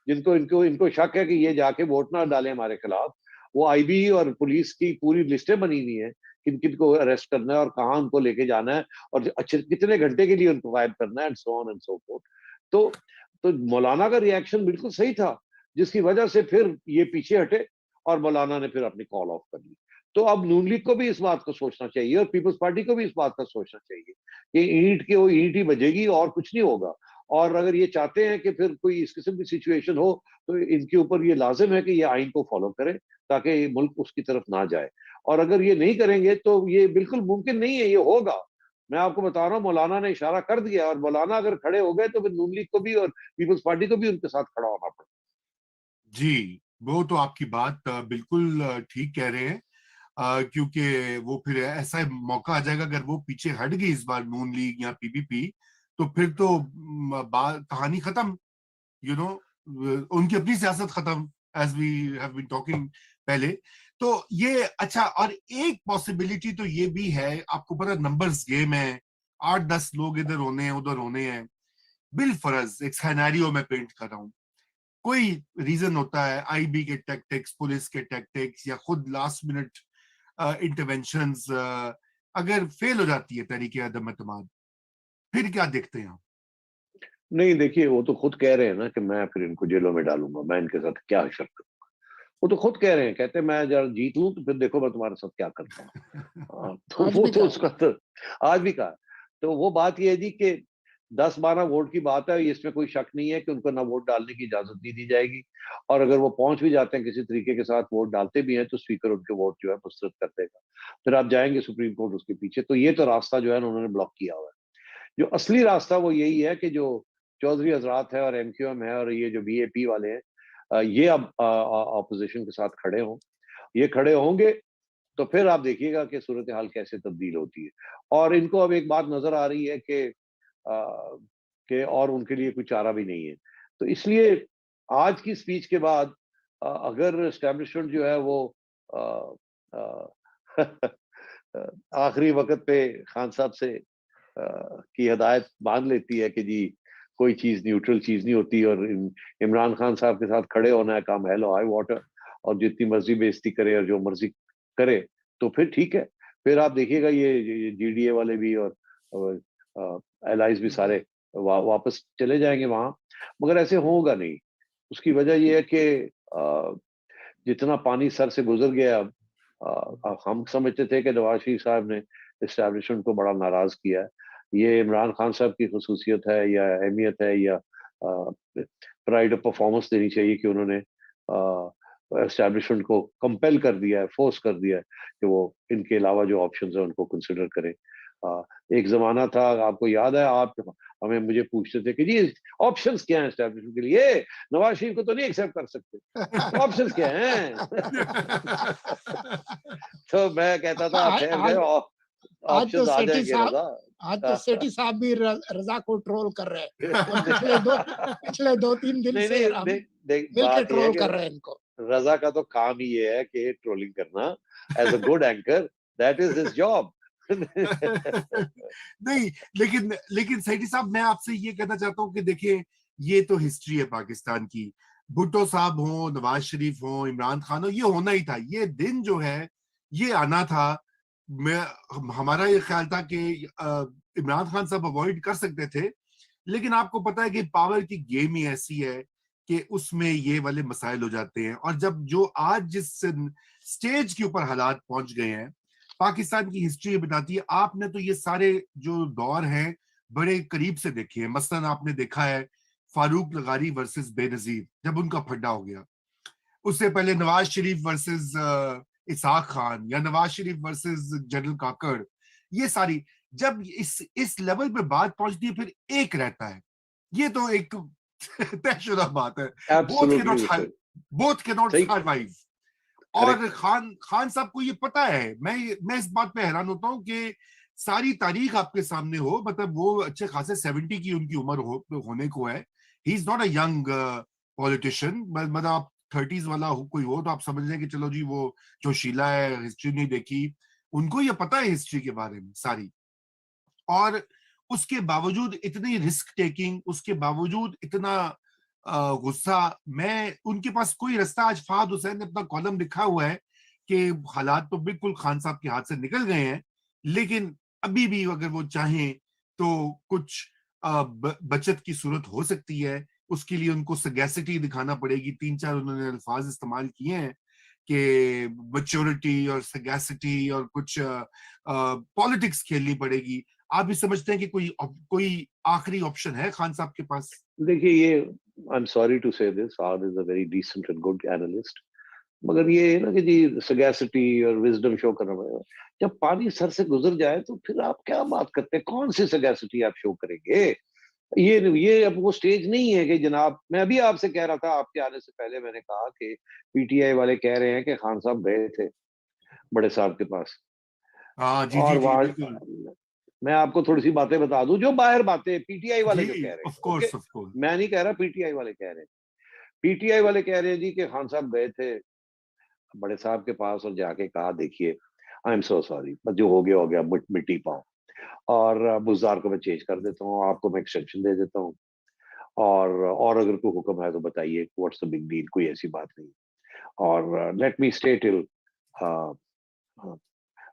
جن کو ان کو شک ہے کہ یہ جا کے ووٹ نہ ڈالیں ہمارے خلاف. وہ آئی بی اور پولیس کی پوری لسٹیں بنی ہوئی ہیں کن کن کو اریسٹ کرنا ہے اور کہاں ان کو لے کے جانا ہے اور اچھے کتنے گھنٹے کے لیے ان کو غائب کرنا ہے, and so on and so fourth. تو مولانا کا ریئیکشن بالکل صحیح تھا, جس کی وجہ سے پھر یہ پیچھے ہٹے اور مولانا نے پھر اپنی کال آف کر لی. تو اب نون لیگ کو بھی اس بات کو سوچنا چاہیے اور پیپلز پارٹی کو بھی اس بات کا سوچنا چاہیے کہ اینٹ کے وہ اینٹ ہی بجے گی اور کچھ نہیں ہوگا. اور اگر یہ چاہتے ہیں کہ پھر کوئی اس قسم کی سچویشن ہو تو ان کے اوپر یہ لازم ہے کہ یہ آئین کو فالو کریں تاکہ یہ ملک اس کی طرف نہ جائے. اور اگر یہ نہیں کریں گے تو یہ بالکل ممکن نہیں ہے, یہ ہوگا. میں آپ کو بتا رہا ہوں مولانا نے اشارہ کر دیا, اور مولانا اگر کھڑے ہو گئے تو پھر نون لیگ کو بھی اور پیپلز پارٹی کو بھی ان کے ساتھ کھڑا ہونا پڑے. جی وہ تو آپ کی بات بالکل ٹھیک کہہ رہے ہیں, کیونکہ وہ پھر ایسا موقع آ جائے گا اگر وہ پیچھے ہٹ گئی اس بار نون لیگ یا پی پی پی, تو پھر تو کہانی ختم, ان کی اپنی سیاست ختم, as we have been talking پہلے. تو یہ اچھا, اور ایک پاسبلٹی تو یہ بھی ہے, آپ کو پتا نمبرز گیم ہے, 8-10 لوگ ادھر ہونے ہیں ادھر ہونے ہیں. بالفرض ایک سینیریو میں پینٹ کر رہا ہوں, کوئی ریزن ہوتا ہے, آئی بی کے ٹیکٹکس, پولیس کے ٹیکٹکس, یا خود لاسٹ منٹ انٹرونشنز اگر فیل ہو جاتی ہے تحریک عدم اعتماد, پھر کیا دیکھتے ہیں آپ؟ نہیں دیکھیے, وہ تو خود کہہ رہے ہیں نا کہ میں پھر ان کو جیلوں میں ڈالوں گا, میں ان کے ساتھ کیا حشر کروں گا. وہ تو خود کہہ رہے ہیں, کہتے ہیں میں جب جیتوں تو پھر دیکھو میں تمہارے ساتھ کیا کرتا ہوں. تو وہ تو اس کا تو آج بھی کہا. تو وہ بات یہ ہے جی کہ 10-12 ووٹ کی بات ہے, اس میں کوئی شک نہیں ہے کہ ان کو نہ ووٹ ڈالنے کی اجازت نہیں دی جائے گی, اور اگر وہ پہنچ بھی جاتے ہیں کسی طریقے کے ساتھ ووٹ ڈالتے بھی ہیں تو اسپیکر ان کے ووٹ جو ہے مسترد کر دے گا, پھر آپ جائیں گے سپریم کورٹ اس کے پیچھے. تو یہ تو راستہ جو ہے انہوں نے بلاک کیا ہوا ہے. جو اصلی راستہ وہ یہی ہے کہ جو چودھری حضرات ہے اور ایم کیو ایم ہے اور یہ جو بی اے پی والے ہیں, یہ اب اپوزیشن کے ساتھ کھڑے ہوں, یہ کھڑے ہوں گے تو پھر آپ دیکھیے گا کہ صورتحال کیسے تبدیل ہوتی ہے. اور ان کو اب ایک بات نظر آ رہی ہے کہ اور ان کے لیے کوئی چارہ بھی نہیں ہے. تو اس لیے آج کی سپیچ کے بعد اگر اسٹیبلشمنٹ جو ہے وہ آخری وقت پہ خان صاحب سے کی ہدایت مان لیتی ہے کہ جی کوئی چیز نیوٹرل چیز نہیں ہوتی اور عمران خان صاحب کے ساتھ کھڑے ہونا ہے, کام ہیلو ہائی واٹر, اور جتنی مرضی بےزتی کرے اور جو مرضی کرے تو پھر ٹھیک ہے. پھر آپ دیکھیے گا یہ جی ڈی اے والے بھی اور الائز بھی سارے واپس چلے جائیں گے وہاں, مگر ایسے ہوگا نہیں. اس کی وجہ یہ ہے کہ جتنا پانی سر سے گزر گیا, ہم سمجھتے تھے کہ نواز شریف صاحب نے اسٹیبلشمنٹ کو بڑا ناراض کیا ہے. یہ عمران خان صاحب کی خصوصیت ہے یا اہمیت ہے یا پرائڈ آف پرفارمنس دینی چاہیے کہ انہوں نے اسٹیبلشمنٹ کو کمپیل کر دیا ہے, فورس کر دیا ہے کہ وہ ان کے علاوہ جو آپشنز ہیں ان کو کنسیڈر کریں. ایک زمانہ تھا, آپ کو یاد ہے, آپ مجھے پوچھتے تھے کہ جی آپشنز کیا ہیں اسٹیبلشمنٹ کے لیے, نواز شریف کو تو نہیں ایکسیپٹ کر سکتے, آپشنز کیا ہیں؟ تو میں کہتا تھا ٹھہر جائے, آپشنز آ جائیں گے رضا. آج تو سیٹھی صاحب بھی رضا کو ٹرول کر رہے ہیں, پچھلے 2-3 دن سے مل کے ٹرول کر رہے ہیں ان کو. رضا کا تو کام ہی یہ ہے کہ ٹرولنگ کرنا, as a good anchor, that is his job. نہیں لیکن سیٹھی صاحب میں آپ سے یہ کہنا چاہتا ہوں کہ دیکھیں یہ تو ہسٹری ہے پاکستان کی, بھٹو صاحب ہوں, نواز شریف ہوں, عمران خان ہو, یہ ہونا ہی تھا, یہ دن جو ہے یہ آنا تھا. ہمارا یہ خیال تھا کہ عمران خان صاحب اوائڈ کر سکتے تھے, لیکن آپ کو پتا ہے کہ پاور کی گیم ہی ایسی ہے کہ اس میں یہ والے مسائل ہو جاتے ہیں. اور جب جو آج جس سٹیج کے اوپر حالات پہنچ گئے ہیں, پاکستان کی ہسٹری بتاتی ہے, آپ نے تو یہ سارے جو دور ہیں بڑے قریب سے دیکھے ہیں. مثلا آپ نے دیکھا ہے فاروق لغاری ورسز بے نظیر, جب ان کا پھڈا ہو گیا, اس سے پہلے نواز شریف ورسز اسحاق خان, یا نواز شریف ورسز جنرل کاکڑ, یہ ساری جب اس لیول پہ بات پہنچتی ہے پھر ایک رہتا ہے. یہ تو ایک طے شدہ بات ہے, both cannot survive. اور خان صاحب کو یہ پتا ہے. میں اس بات پہ حیران ہوتا ہوں کہ ساری تاریخ آپ کے سامنے ہو, مطلب وہ اچھے خاصے 70 کی ان کی عمر ہونے کو ہے. He is not a young politician, مطلب آپ 30s والا کوئی ہو تو آپ سمجھ لیں کہ چلو جی وہ جو شیلا ہے, ہسٹری نہیں دیکھی, ان کو یہ پتا ہے ہسٹری کے بارے میں ساری. اور اس کے باوجود اتنی رسک ٹیکنگ, اس کے باوجود اتنا غصہ, میں ان کے پاس کوئی رستہ, آج فہد حسین نے اپنا کالم لکھا ہوا ہے کہ حالات تو بالکل خان صاحب کے ہاتھ سے نکل گئے ہیں, لیکن ابھی بھی اگر وہ چاہیں تو کچھ بچت کی صورت ہو سکتی ہے. اس کے لیے ان کو سگیسٹی دکھانا پڑے گی. 3-4 انہوں نے الفاظ استعمال کیے ہیں کہ میچورٹی اور سگیسٹی اور کچھ پالیٹکس کھیلنی پڑے گی. آپ بھی سمجھتے ہیں کہ کوئی آخری آپشن ہے خان صاحب کے پاس؟ دیکھیے یہ I'm sorry to say this, Saad is a very decent and good analyst, مگر یہ ہے نا کہ جی سگیسٹی اور وزڈم شو کرنا پڑے گا. جب پانی سر سے گزر جائے تو پھر آپ کیا بات کرتے ہیں, کون سی سگیسٹی آپ شو کریں گے؟ یہ اب وہ سٹیج نہیں ہے کہ جناب, میں ابھی آپ سے کہہ رہا تھا, آپ کے آنے سے پہلے میں نے کہا کہ پی ٹی آئی والے کہہ رہے ہیں کہ خان صاحب گئے تھے بڑے صاحب کے پاس, اور وہاں میں آپ کو تھوڑی سی باتیں بتا دوں جو باہر باتیں پی ٹی آئی والے جو کہہ رہے ہیں, میں نہیں کہہ رہا, پی ٹی آئی والے کہہ رہے ہیں. پی ٹی آئی والے کہہ رہے ہیں جی کہ خان صاحب گئے تھے بڑے صاحب کے پاس اور جا کے کہا دیکھیے آئی ایم سو سوری, جو ہو گیا مٹی پاؤں, اور بزدار کو میں چینج کر دیتا ہوں, آپ کو میں ایکسٹینشن دے دیتا ہوں, اور اگر کوئی حکم ہے تو بتائیے, واٹس دا بگ ڈیل, کوئی ایسی بات نہیں, اور let me stay till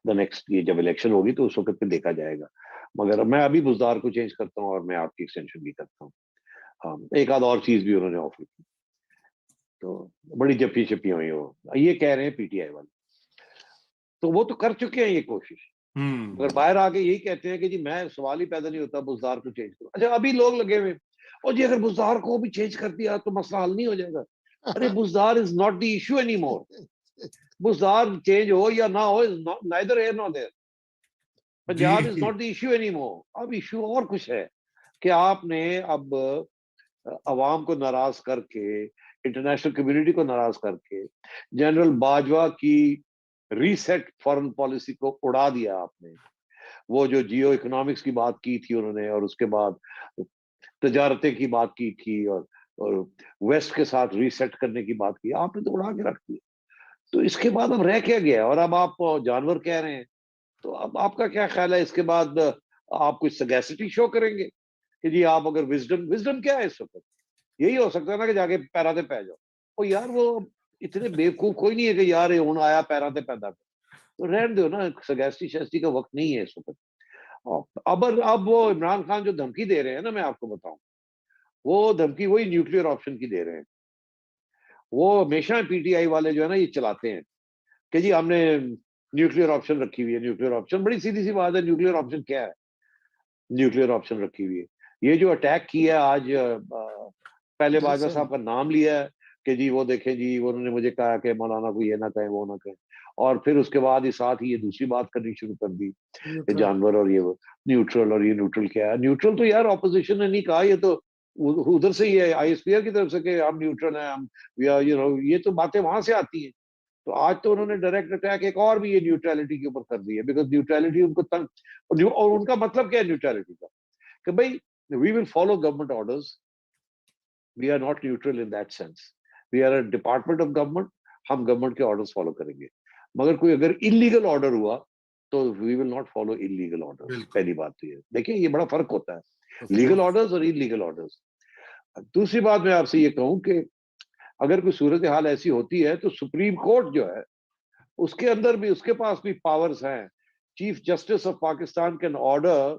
the next, یہ جب الیکشن ہوگی تو اس وقت پہ دیکھا جائے گا, مگر میں ابھی بزدار کو چینج کرتا ہوں اور میں آپ کی ایکسٹینشن بھی کرتا ہوں. ایک آدھ اور چیز بھی انہوں نے آفر کی, تو بڑی جپی چپی ہوئی وہ, یہ کہہ رہے ہیں پی ٹی آئی والے, تو وہ تو کر چکے ہیں یہ کوشش, مگر باہر آ کے یہی کہتے ہیں کہ جی میں سوال ہی پیدا نہیں ہوتا بزدار کو چینج کرو. اچھا ابھی لوگ لگے ہوئے, اور جی اگر بزدار کو بھی چینج کر دیا تو مسئلہ حل نہیں ہو جائے گا. ارے Buzdar is not the issue any more, Buzdar change ہو یا نہ ہو, neither here nor there. Punjab is not the issue any more. اب ایشو اور کچھ ہے کہ آپ نے اب عوام کو ناراض کر کے, انٹرنیشنل کمیونٹی کو ناراض کر کے, جنرل باجوہ کی ریسیٹ فارن پالیسی کو اڑا دیا آپ نے. وہ جو جیو اکنامکس کی بات کی تھی انہوں نے, اور اس کے بعد تجارتیں کی بات کی تھی, اور ویسٹ کے ساتھ ریسیٹ کرنے کی بات کی, آپ نے تو اڑا کے رکھ دیا. تو اس کے بعد اب رہ کیا گیا؟ اور اب آپ جانور کہہ رہے ہیں, تو اب آپ کا کیا خیال ہے اس کے بعد آپ کچھ سگیسٹی شو کریں گے کہ جی آپ اگر وزڈم کیا ہے اس وقت؟ یہی ہو سکتا ہے نا کہ جا کے پیراتے پہ جاؤ. اور یار وہ اتنے بیوقوف کوئی نہیں ہے کہ یار ہوں آیا پیراتے پیدا کر, تو رہن دو نا, سگیسٹی شیسٹی کا وقت نہیں ہے اس وقت. اب وہ عمران خان جو دھمکی دے رہے ہیں نا, میں آپ کو بتاؤں, وہ دھمکی وہی نیوکلیئر آپشن کی دے رہے ہیں. وہ ہمیشہ پی ٹی آئی والے جو ہے نا یہ چلاتے ہیں کہ جی ہم نے نیوکلیئر آپشن رکھی ہوئی ہے. نیوکلیئر آپشن بڑی سیدھی سی بات ہے, نیوکلیئر آپشن کیا ہے؟ نیوکلیئر آپشن رکھی ہوئی ہے. یہ جو اٹیک کیا ہے آج, پہلے باجوہ صاحب کا نام لیا ہے کہ جی وہ دیکھیں جی انہوں نے مجھے کہا کہ مولانا کو یہ نہ کہیں وہ نہ کہیں, اور پھر اس کے بعد ہی ساتھ ہی یہ دوسری بات کرنی شروع کر دی کہ جانور اور یہ نیوٹرل, اور یہ نیوٹرل کیا ہے. نیوٹرل تو یار اپوزیشن نے نہیں کہا, یہ تو ادھر سے ہی ہے آئی ایس پی آر کی طرف سے کہ ہم نیوٹرل ہیں, ہم یہ تو باتیں وہاں سے آتی ہیں. تو آج تو انہوں نے ڈائریکٹ اٹیک ایک اور بھی یہ نیوٹرلٹی کے اوپر کر دی ہے, بیکاز نیوٹرلٹی ان کو تنگ, اور ان کا مطلب کیا ہے نیوٹرلٹی کا, کہ بھائی we will follow government orders, we are not neutral in that sense, we are a department of government, ہم گورنمنٹ کے آرڈرز فالو کریں گے. مگر کوئی اگر انلیگل آرڈر ہوا تو we will not follow illegal order. پہلی بات تو یہ دیکھیں, یہ بڑا فرق ہوتا ہے لیگل آرڈرز اور انلیگل آرڈرز. دوسری بات میں آپ سے یہ کہوں کہ اگر کوئی صورتحال ایسی ہوتی ہے تو سپریم کورٹ جو ہے اس کے اندر بھی, اس کے پاس بھی پاورز ہیں. Chief justice of Pakistan can order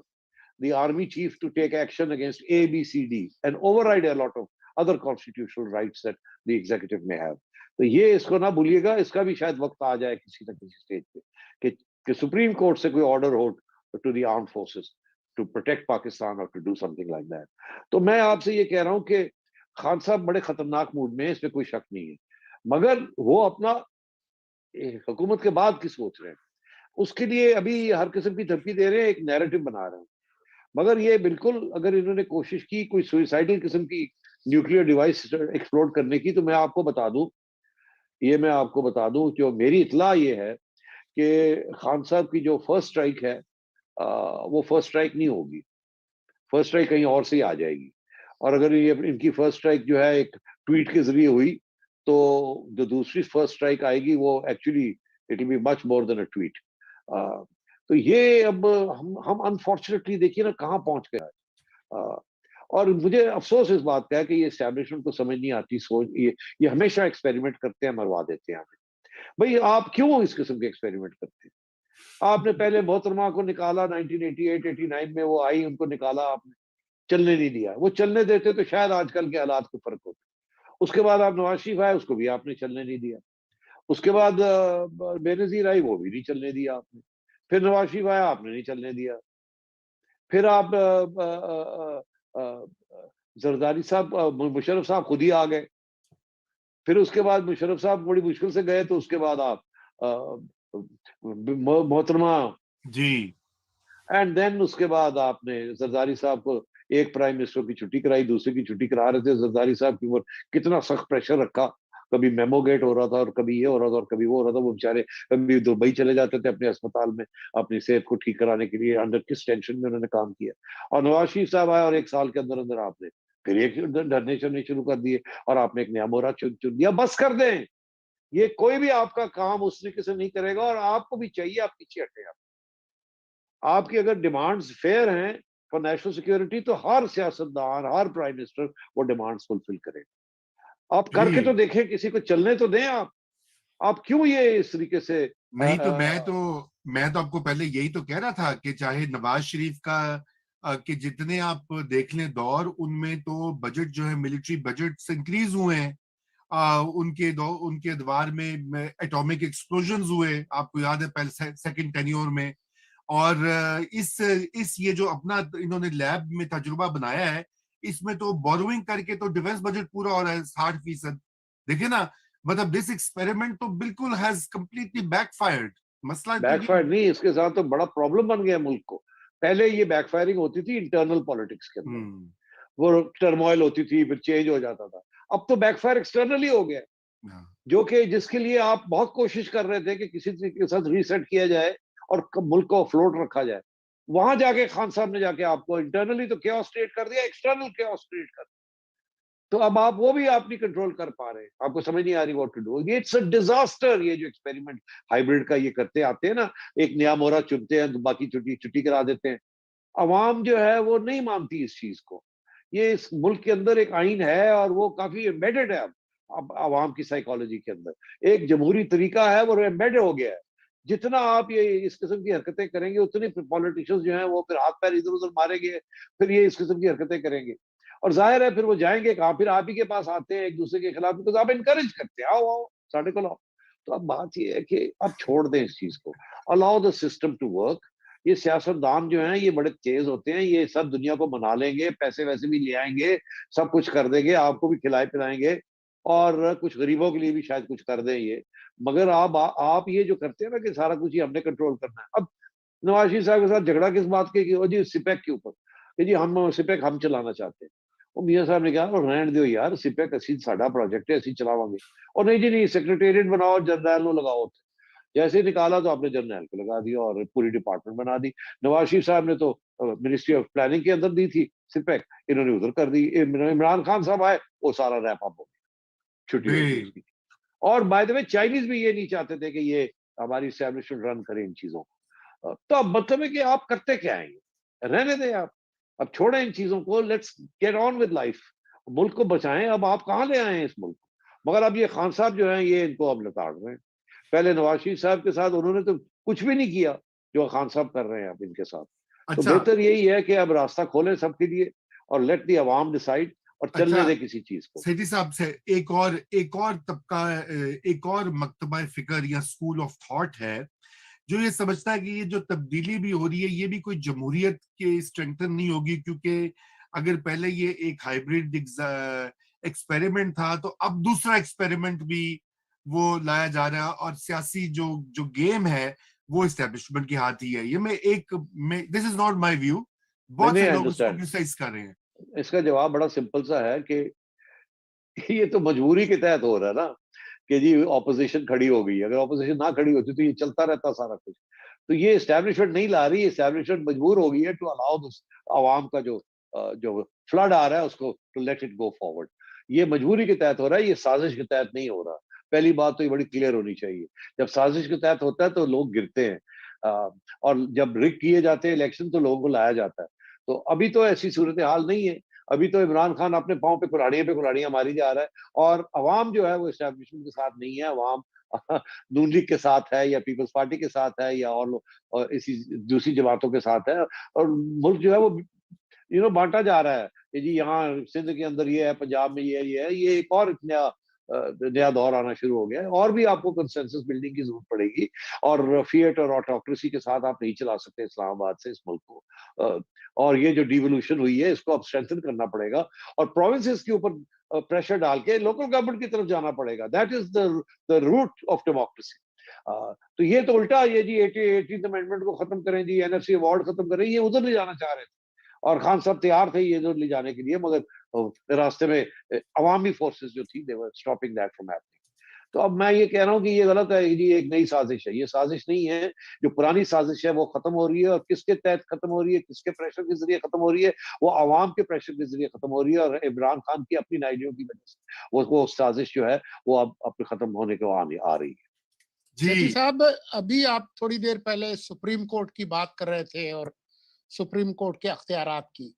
the army chief to take action against A, B, C, D and override a lot of other constitutional rights that the executive may have. تو یہ اس کو نہ بھولیے گا, اس کا بھی شاید وقت آ جائے کسی نہ کسی سٹیج پہ کہ سپریم کورٹ سے کوئی آرڈر ہو to the armed forces to protect Pakistan اور to do something like that. تو میں آپ سے یہ کہہ رہا ہوں کہ خان صاحب بڑے خطرناک موڈ میں ہیں, اس میں کوئی شک نہیں ہے, مگر وہ اپنا حکومت کے بعد کی سوچ رہے ہیں, اس کے لیے ابھی ہر قسم کی دھمکی دے رہے ہیں, ایک نیریٹو بنا رہے ہیں. مگر یہ بالکل اگر انہوں نے کوشش کی کوئی سوئسائڈل قسم کی نیوکلیئر ڈیوائس ایکسپلوڈ کرنے کی, تو میں آپ کو بتا دوں جو میری اطلاع یہ ہے کہ خان صاحب کی جو فرسٹ اسٹرائک ہے وہ فرسٹ اسٹرائک نہیں ہوگی, فرسٹ اسٹرائک کہیں اور سے ہی آ جائے گی. اور اگر یہ ان کی فرسٹ اسٹرائک جو ہے ایک ٹویٹ کے ذریعے ہوئی, تو جو دوسری فرسٹ اسٹرائک آئے گی وہ actually it will be much more than a tweet. تو یہ اب ہم انفارچونیٹلی دیکھیے نا کہاں پہنچ گیا ہے. اور مجھے افسوس اس بات کا ہے کہ یہ اسٹیبلشمنٹ کو سمجھ نہیں آتی, سوچ یہ ہمیشہ ایکسپیریمنٹ کرتے ہیں, مروا دیتے ہیں ہمیں. بھائی آپ کیوں اس قسم کے ایکسپیریمنٹ کرتے ہیں؟ آپ نے پہلے محترمہ کو نکالا 1988-89 میں, وہ آئی, ان کو نکالا آپ نے, چلنے نہیں دیا. وہ چلنے دیتے تو شاید آج کل کے حالات کو فرق ہوتے. اس کے بعد آپ نواز شریف آئے, اس کو بھی آپ نے چلنے نہیں دیا. اس کے بعد بے نظیر آئی, وہ بھی نہیں چلنے دیا آپ نے. پھر نواز شریف آیا, آپ نے نہیں چلنے دیا. پھر آپ زرداری صاحب, مشرف صاحب خود ہی آ گئے. پھر اس کے بعد مشرف صاحب بڑی مشکل سے گئے, تو اس کے بعد آپ محترمہ جی, اینڈ دین اس کے بعد آپ نے زرداری صاحب کو ایک پرائم منسٹر کی چھٹی کرائی, دوسرے کی چھٹی کرا رہے تھے. زرداری صاحب کی اوپر کتنا سخت پریشر رکھا, کبھی میمو گیٹ ہو رہا تھا, اور کبھی یہ ہو رہا تھا, اور کبھی وہ ہو رہا تھا. وہ بیچارے کبھی دبئی چلے جاتے تھے اپنے اسپتال میں اپنی صحت کو ٹھیک کرانے کے لیے. انڈر کس ٹینشن میں انہوں نے کام کیا. اور نواز شریف صاحب آئے, اور ایک سال کے اندر اندر آپ نے پھر ایک ڈرنے چڑھنے شروع کر دیے, اور آپ نے ایک نیا مورا چن دیا. بس کر دیں, یہ کوئی بھی آپ کا کام اس طریقے سے نہیں کرے گا, اور آپ کو بھی چاہیے آپ پیچھے ہٹیں. آپ کی اگر ڈیمانڈز فیئر ہیں فار نیشنل سیکورٹی, تو ہر سیاستدان, ہر پرائم منسٹر وہ ڈیمانڈز فلفل کرے گا. آپ کر کے تو دیکھیں, کسی کو چلنے تو دیں. آپ کیوں یہ اس طریقے سے نہیں, تو میں تو آپ کو پہلے یہی تو کہہ رہا تھا کہ چاہے نواز شریف کا کہ جتنے آپ دیکھ لیں دور, ان میں تو بجٹ جو ہے ملٹری بجٹ انکریز ہوئے ہیں. ان کے ادوار میں ایٹامک ایکسپلوژنز ہوئے, آپ کو یاد ہے پہلے سیکنڈ ٹینیور میں. اور اس یہ جو اپنا انہوں نے لیب میں تجربہ بنایا ہے, اس میں تو بوروئنگ کر کے تو ڈیفنس بجٹ پورا ہو رہا ہے 60%. دیکھیں نا, مطلب دس ایکسپیریمنٹ تو بالکل ہیز کمپلیٹلی بیک فائرڈ. مسئلہ بیک فائر نہیں, اس کے ساتھ تو بڑا پرابلم بن گیا ملک کو. پہلے یہ بیک فائرنگ ہوتی تھی انٹرنل پالیٹکس کے اندر, وہ ٹرموائل ہوتی تھی, پھر چینج ہو جاتا تھا. اب تو بیک فائر ایکسٹرنلی ہو گیا, جو کہ جس کے لیے آپ بہت کوشش کر رہے تھے کہ کسی طریقے کے ساتھ ریسیٹ کیا جائے اور ملک کو افلوٹ رکھا جائے. وہاں جا کے خان صاحب نے جا کے آپ کو انٹرنلی تو کیوس کریٹ کر دیا, ایکسٹرنل کیوس کریٹ کر دیا. تو اب آپ وہ بھی آپ نہیں کنٹرول کر پا رہے, آپ کو سمجھ نہیں آ رہی واٹ ٹو ڈو. یہ اٹس اے ڈیزاسٹر. یہ جو ایکسپیریمنٹ ہائیبرڈ کا یہ کرتے آتے ہیں نا, ایک نیا مورا چنتے ہیں, باقی چھٹی کرا دیتے ہیں. عوام جو ہے وہ نہیں مانتی اس چیز کو. یہ اس ملک کے اندر ایک آئین ہے, اور وہ کافی ایمبیڈڈ ہے اب عوام کی سائیکالوجی کے اندر. ایک جمہوری طریقہ ہے, وہ ایمبیڈ ہو گیا ہے. جتنا آپ یہ اس قسم کی حرکتیں کریں گے, اتنے پالیٹیشنز جو ہیں وہ پھر ہاتھ پیر ادھر ادھر ماریں گے, پھر یہ اس قسم کی حرکتیں کریں گے. اور ظاہر ہے پھر وہ جائیں گے کہاں, پھر آپ ہی کے پاس آتے ہیں ایک دوسرے کے خلاف, because آپ انکریج کرتے ہیں, آؤ ساڑھے کو لاؤ. تو اب بات یہ ہے کہ اب چھوڑ دیں اس چیز کو, الاؤ دا سسٹم ٹو ورک. یہ سیاستدان جو ہیں یہ بڑے تیز ہوتے ہیں, یہ سب دنیا کو منا لیں گے, پیسے ویسے بھی لے آئیں گے, سب کچھ کر دیں گے, آپ کو بھی کھلائے پلائیں گے. اور کچھ غریبوں کے لیے بھی شاید کچھ کر دیں یہ. مگر آپ یہ جو کرتے ہیں نا کہ سارا کچھ ہی ہم نے کنٹرول کرنا ہے. اب نواز شریف صاحب کے ساتھ جھگڑا کس بات کے کہ جی سپیک کے اوپر کہ جی ہم سپیک ہم چلانا چاہتے ہیں. وہ میاں صاحب نے کہا رہن دیو یار سپیک اسی ساڈا پروجیکٹ ہے اسی چلاواں گے. اور نہیں جی نہیں سیکریٹریٹ بناؤ جنرل نو لگاؤ. جیسے ہی نکالا تو آپ نے جنرل کو لگا دیا اور پوری ڈپارٹمنٹ بنا دی. نواز شریف صاحب نے تو منسٹری آف پلاننگ کے اندر دی تھی سپیک, انہوں نے ادھر کر دی. عمران خان صاحب آئے وہ سارا ریپ اپ ہو گیا, چھٹی ہو گئی اس کی. اور بائی دا وے چائنیز بھی یہ نہیں چاہتے تھے کہ یہ ہماری اسٹیبلشمنٹ رن کرے ان چیزوں کو. تو اب مطلب ہے کہ آپ کرتے کیا ہیں, رہنے دیں آپ, اب چھوڑیں ان چیزوں کو, let's get on with life, ملک کو بچائیں. اب آپ کہاں لے آئے ہیں اس ملک کو؟ مگر اب یہ خان صاحب جو ہیں یہ ان کو اب لتاڑ رہے ہیں. پہلے نواز شریف صاحب کے ساتھ انہوں نے تو کچھ بھی نہیں کیا جو خان صاحب کر رہے ہیں اب ان کے ساتھ. تو بہتر یہی ہے کہ اب راستہ کھولیں سب کے لیے اور لیٹ دی عوام ڈیسائیڈ اور چلنے دے کسی چیز کو. سیٹھی صاحب سے ایک اور طبقہ, ایک اور مکتبہ فکر یا اسکول آف تھاٹ ہے جو یہ سمجھتا ہے کہ یہ جو تبدیلی بھی ہو رہی ہے یہ بھی کوئی جمہوریت کے اسٹرینگتھن نہیں ہوگی, کیونکہ اگر پہلے یہ ایک ہائیبریڈ ایکسپیریمنٹ تھا تو اب دوسرا ایکسپیریمنٹ بھی وہ لایا جا رہا ہے اور سیاسی جو گیم ہے وہ اسٹیبلشمنٹ کے ہاتھ ہی ہے. یہ میں دس از ناٹ مائی ویو, بہت سے لوگ اس کو کرٹیسائز کر رہے ہیں. اس کا جواب بڑا سمپل سا ہے کہ یہ تو مجبوری کے تحت ہو رہا ہے نا کہ جی اپوزیشن کھڑی ہو گئی. اگر اپوزیشن نہ کھڑی ہوتی تو یہ چلتا رہتا سارا کچھ. تو یہ اسٹیبلشمنٹ نہیں لا رہی, اسٹیبلشمنٹ مجبور ہو گئی ہے ٹو الاؤ عوام کا جو فلڈ آ رہا ہے اس کو to let it go forward. یہ مجبوری کے تحت ہو رہا ہے, یہ سازش کے تحت نہیں ہو رہا. پہلی بات تو یہ بڑی کلیئر ہونی چاہیے. جب سازش کے تحت ہوتا ہے تو لوگ گرتے ہیں, اور جب رگ کیے جاتے ہیں الیکشن تو لوگوں کو لایا جاتا ہے. تو ابھی تو ایسی صورتحال نہیں ہے. ابھی تو عمران خان اپنے پاؤں پہ کلاڑیاں ماری جا رہا ہے, اور عوام جو ہے وہ اسٹیبلشمنٹ کے ساتھ نہیں ہے. عوام نون لیگ کے ساتھ ہے یا پیپلز پارٹی کے ساتھ ہے یا اور اسی دوسری جماعتوں کے ساتھ ہے. اور ملک جو ہے وہ بانٹا جا رہا ہے کہ جی یہاں سندھ کے اندر یہ ہے, پنجاب میں یہ ہے. یہ ایک اور نیا دور آنا شروع ہو گیا ہے. اور بھی آپ کو کنسنسس بلڈنگ کی ضرورت پڑے گی, اور فیٹ اور آٹوکریسی کے ساتھ آپ نہیں چلا سکتے اسلام آباد سے اس ملک کو. اور یہ جو ڈیولوشن ہوئی ہے اس کو اب اسٹرینتھن کرنا پڑے گا, اور پروونسز کے اوپر پریشر ڈال کے لوکل گورنمنٹ کی طرف جانا پڑے گا. That is the root of democracy. تو یہ تو الٹا یہ جی 18th امینڈمنٹ کو ختم کریں, جی NFC ایوارڈ ختم کریں, یہ ادھر لے جانا چاہ رہے تھے اور خان صاحب تیار تھے یہ ادھر لے جانے کے لیے, مگر راستے میں عوامی فورسز جو تھی they were stopping that from happening. تو اب میں یہ کہہ رہا ہوں کہ یہ غلط ہے, یہ ایک نئی سازش ہے. یہ سازش نہیں ہے, جو پرانی سازش ہے وہ ختم ہو رہی ہے. اور کس کے تحت ختم ہو رہی ہے, کس کے پریشر کے ذریعے ختم ہو رہی ہے؟ وہ عوام کے پریشر کے ذریعے ختم ہو رہی ہے, اور عمران خان کی اپنی نائیڈیوں کی وجہ سے وہ سازش جو ہے وہ اب ختم ہونے کو آ رہی ہے. جی صاحب, ابھی آپ تھوڑی دیر پہلے سپریم کورٹ کی بات کر رہے تھے اور سپریم کورٹ کے اختیارات کی.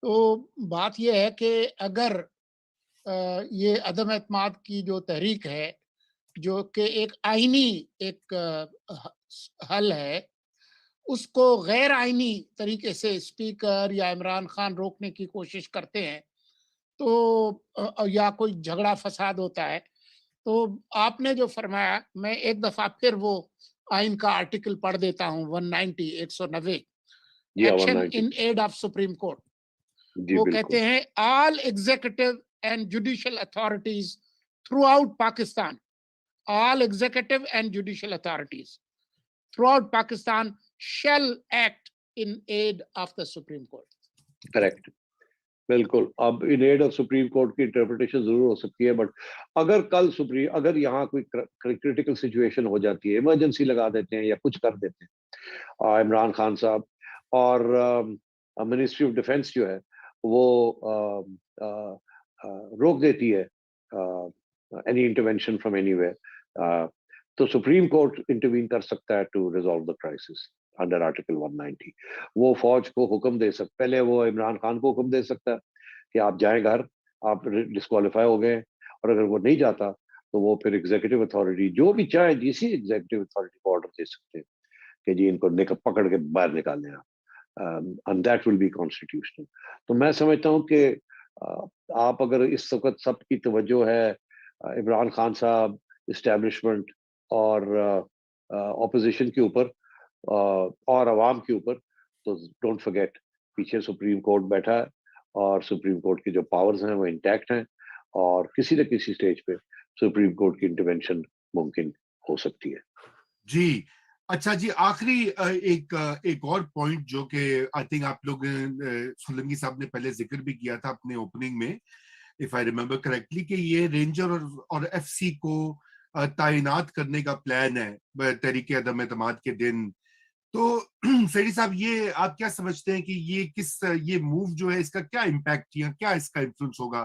تو بات یہ ہے کہ اگر یہ عدم اعتماد کی جو تحریک ہے جو کہ ایک آئینی ایک حل ہے, اس کو غیر آئینی طریقے سے اسپیکر یا عمران خان روکنے کی کوشش کرتے ہیں, تو یا کوئی جھگڑا فساد ہوتا ہے, تو آپ نے جو فرمایا, میں ایک دفعہ پھر وہ آئین کا آرٹیکل پڑھ دیتا ہوں 190 action in aid of Supreme Court. وہ کہتے ہیں all executive and judicial authorities throughout Pakistan, all executive and judicial authorities throughout Pakistan shall act in aid of the Supreme Court. Correct. بالکل. اب ان ایڈ آف سپریم کورٹ کی interpretation ضرور ہو سکتی ہے, but اگر یہاں کوئی کریٹیکل سچویشن ہو جاتی ہے, ایمرجنسی لگا دیتے ہیں یا کچھ کر دیتے ہیں عمران خان صاحب, اور منسٹری آف ڈیفینس جو ہے وہ روک دیتی ہے any intervention from anywhere, تو سپریم کورٹ انٹروین کر سکتا ہے to resolve the crisis under article 190. وہ فوج کو حکم دے سکتا, پہلے وہ عمران خان کو حکم دے سکتا ہے کہ آپ جائیں گھر, آپ ڈسکوالیفائی ہو گئے, اور اگر وہ نہیں جاتا تو وہ پھر ایگزیکٹو اتھارٹی جو بھی چاہے جیسی ایگزیکٹو اتھارٹی کو آرڈر دے سکتے ہیں کہ جی ان کو پکڑ کے باہر نکالنے آپ, and that will be constitutional. تو میں سمجھتا ہوں کہ آپ اگر اس وقت سب کی توجہ ہے عمران خان صاحب, اسٹیبلشمنٹ اور اپوزیشن کے اوپر اور عوام کے اوپر, تو ڈونٹ فرگیٹ پیچھے سپریم کورٹ بیٹھا ہے, اور سپریم کورٹ کی جو پاورز ہیں وہ انٹیکٹ ہیں, اور کسی نہ کسی سٹیج پہ سپریم کورٹ کی انٹرونشن ممکن ہو سکتی ہے. جی اچھا جی، آخری ایک اور پوائنٹ جو کہ آئی تھنک آپ لوگ سولنگی صاحب نے پہلے ذکر بھی کیا تھا اپنے اوپننگ میں، if I remember correctly، کہ یہ رینجر اور ایف سی کو تعینات کرنے کا پلان ہے تحریک عدم اعتماد کے دن. تو سیٹھی صاحب یہ آپ کیا سمجھتے ہیں کہ یہ موو جو ہے اس کا کیا امپیکٹ یا کیا اس کا انفلوئنس ہوگا؟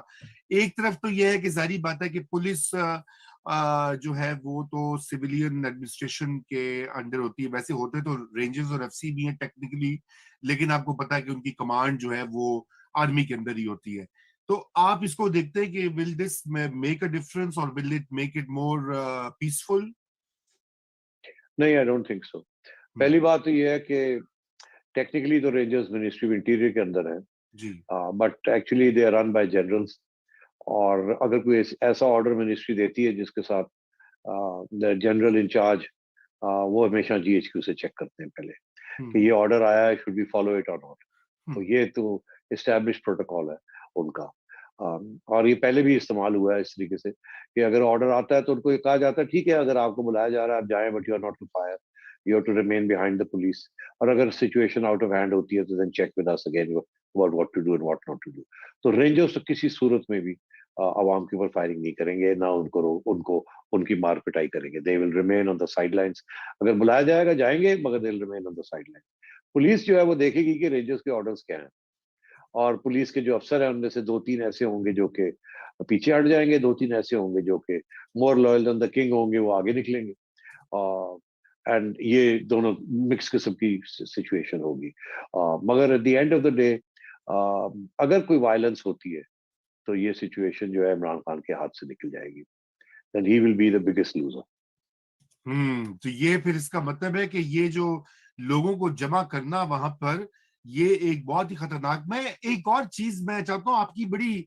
ایک طرف تو یہ ہے کہ ظاہری بات ہے کہ پولیس جو ہے وہ تو سویلین ایڈمنسٹریشن کے انڈر ہوتی ہے، ویسے ہوتے تو رینجرز اور ایف سی بھی ہیں ٹیکنیکلی، لیکن آپ کو پتا ہے کہ ان کی کمانڈ جو ہے وہ آرمی کے اندر ہی ہوتی ہے. تو آپ اس کو دیکھتے ہیں کہ will this make a difference or will it make it more peaceful؟ نہیں، I don't think so. پہلی بات تو یہ ہے کہ ٹیکنیکلی تو رینجرز منسٹری آف انٹیریئر کے اندر ہے جی، but actually they are run by generals. اور اگر کوئی ایسا آرڈر منسٹری دیتی ہے جس کے ساتھ جنرل انچارج وہ ہمیشہ جی ایچ کیو سے چیک کرتے ہیں پہلے کہ یہ آرڈر آیا ہے، شوڈ بی فالو اٹ اور ناٹ. تو یہ تو اسٹیبلش پروٹوکال ہے ان کا، اور یہ پہلے بھی استعمال ہوا ہے اس طریقے سے کہ اگر آرڈر آتا ہے تو ان کو یہ کہا جاتا ہے ٹھیک ہے اگر آپ کو بلایا جا رہا ہے آپ جائیں، but you are not to fire, you have to remain behind the police. اور اگر سچویشن آؤٹ آف ہینڈ ہوتی ہے تو then check with us again what to do and what not to do. تو رینجرز تو کسی صورت میں بھی عوام کے اوپر فائرنگ نہیں کریں گے، نہ ان کی مار پٹائی کریں گے. they will remain on the sidelines. اگر بلایا جائے گا جائیں گے، مگر they will remain on the sidelines. Police جو ہے وہ دیکھے گی کہ رینجرز کے آرڈرز کیا ہیں، اور پولیس کے جو افسر ہیں ان میں سے 2-3 ایسے ہوں گے جو کہ پیچھے ہٹ جائیں گے، 2-3 ایسے ہوں گے جو کہ more loyal then the king ہوں گے، وہ آگے نکلیں گے. اینڈ یہ دونوں مکس قسم کی سچویشن ہوگی. مگر at the end of the day اگر کوئی وائلنس ہوتی ہے تو یہ سچویشن جو ہے عمران خان کے ہاتھ سے نکل جائے گی. then he will be the biggest loser. تو یہ پھر اس کا مطلب ہے کہ یہ جو لوگوں کو جمع کرنا وہاں پر یہ ایک بہت ہی خطرناک. میں ایک اور چیز میں چاہتا ہوں، آپ کی بڑی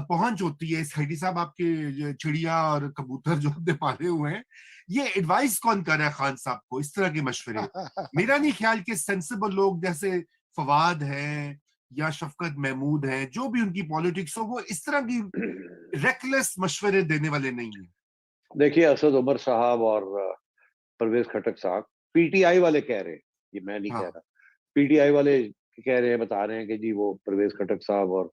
پہنچ ہوتی ہے سیٹھی صاحب، آپ کے چڑیا اور کبوتر جو آپ نے پالے ہوئے ہیں، یہ ایڈوائس کون کر رہا ہے خان صاحب کو اس طرح کے مشورے؟ میرا نہیں خیال کہ سینسیبل لوگ جیسے فواد ہیں یا شفقت محمود ہیں، جو بھی ان کی پالیٹکس ہو، وہ اس طرح کی ریکلیس مشورے دینے والے نہیں ہیں. دیکھیے اسد عمر صاحب اور پرویز خٹک صاحب پی ٹی آئی والے کہہ رہے ہیں، یہ میں نہیں کہہ رہا، پی ٹی آئی والے کہہ رہے ہیں، بتا رہے ہیں کہ جی وہ پرویز خٹک صاحب اور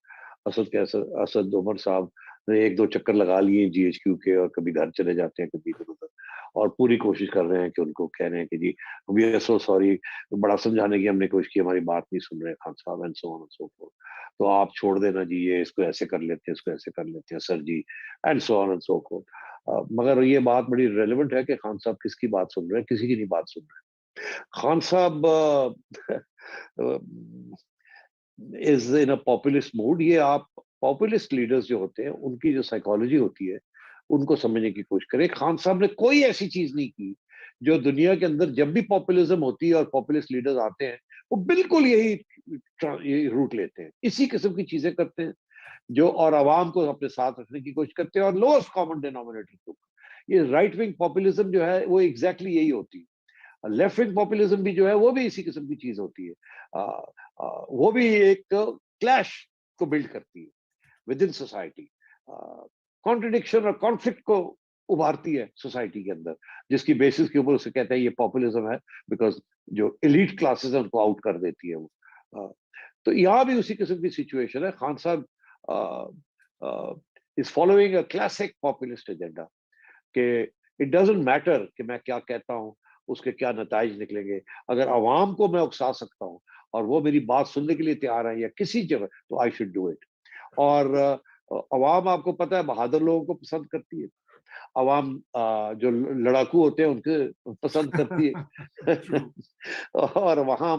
اسد عمر صاحب نے 1-2 چکر لگا لیے جی ایچ کیو کے، اور کبھی گھر چلے جاتے ہیں کبھی ادھر ادھر، اور پوری کوشش کر رہے ہیں کہ ان کو کہہ رہے ہیں کہ جی وی آر سو سوری، بڑا سمجھانے کی ہم نے کوشش کی، ہماری بات نہیں سن رہے خان صاحب، and so on and so fourth, تو آپ چھوڑ دینا جی، یہ اس کو ایسے کر لیتے ہیں، اس کو ایسے کر لیتے ہیں سر جی، and so on and so forth. مگر یہ بات بڑی ریلیونٹ ہے کہ خان صاحب کس کی بات سن رہے ہیں، کسی کی نہیں بات سن رہے. خان صاحب از ان اے پاپولسٹ موڈ. یہ آپ پاپولسٹ لیڈرز جو ہوتے ہیں ان کی جو سائیکالوجی ہوتی ہے ان کو سمجھنے کی کوشش کریں. خان صاحب نے کوئی ایسی چیز نہیں کی جو دنیا کے اندر جب بھی پاپولزم ہوتی ہے اور پاپولسٹ لیڈرز آتے ہیں وہ بالکل یہی روٹ لیتے ہیں، اسی قسم کی چیزیں کرتے ہیں جو، اور عوام کو اپنے ساتھ رکھنے کی کوشش کرتے ہیں، اور لوسٹ کامن ڈینومینیٹر کو. یہ رائٹ ونگ پاپولزم جو ہے وہ ایگزیکٹلی یہی ہوتی ہے. لیفٹ ونگ پاپولزم بھی جو ہے وہ بھی اسی قسم کی چیز ہوتی ہے، وہ بھی ایک کلیش کو بلڈ کرتی ہے ود ان سوسائٹی، کانٹرڈکشن اور کانفلکٹ کو ابھارتی ہے سوسائٹی کے اندر، جس کی بیسس کے اوپر اسے کہتے ہیں یہ پاپولزم ہے، بیکاز جو ایلیٹ کلاسز ہیں ان کو آؤٹ کر دیتی ہے وہ. تو یہاں بھی اسی قسم کی سچویشن ہے. خان صاحب is following a classic populist agenda کہ it doesn't matter کہ میں کیا کہتا ہوں اس کے کیا نتائج نکلیں گے، اگر عوام کو میں اکسا سکتا ہوں اور وہ میری بات سننے کے لیے تیار ہیں یا کسی جگہ، تو I should do it. اور عوام آپ کو پتہ ہے بہادر لوگوں کو پسند کرتی ہے، عوام جو لڑاکو ہوتے ہیں ان کے پسند کرتی ہے اور وہاں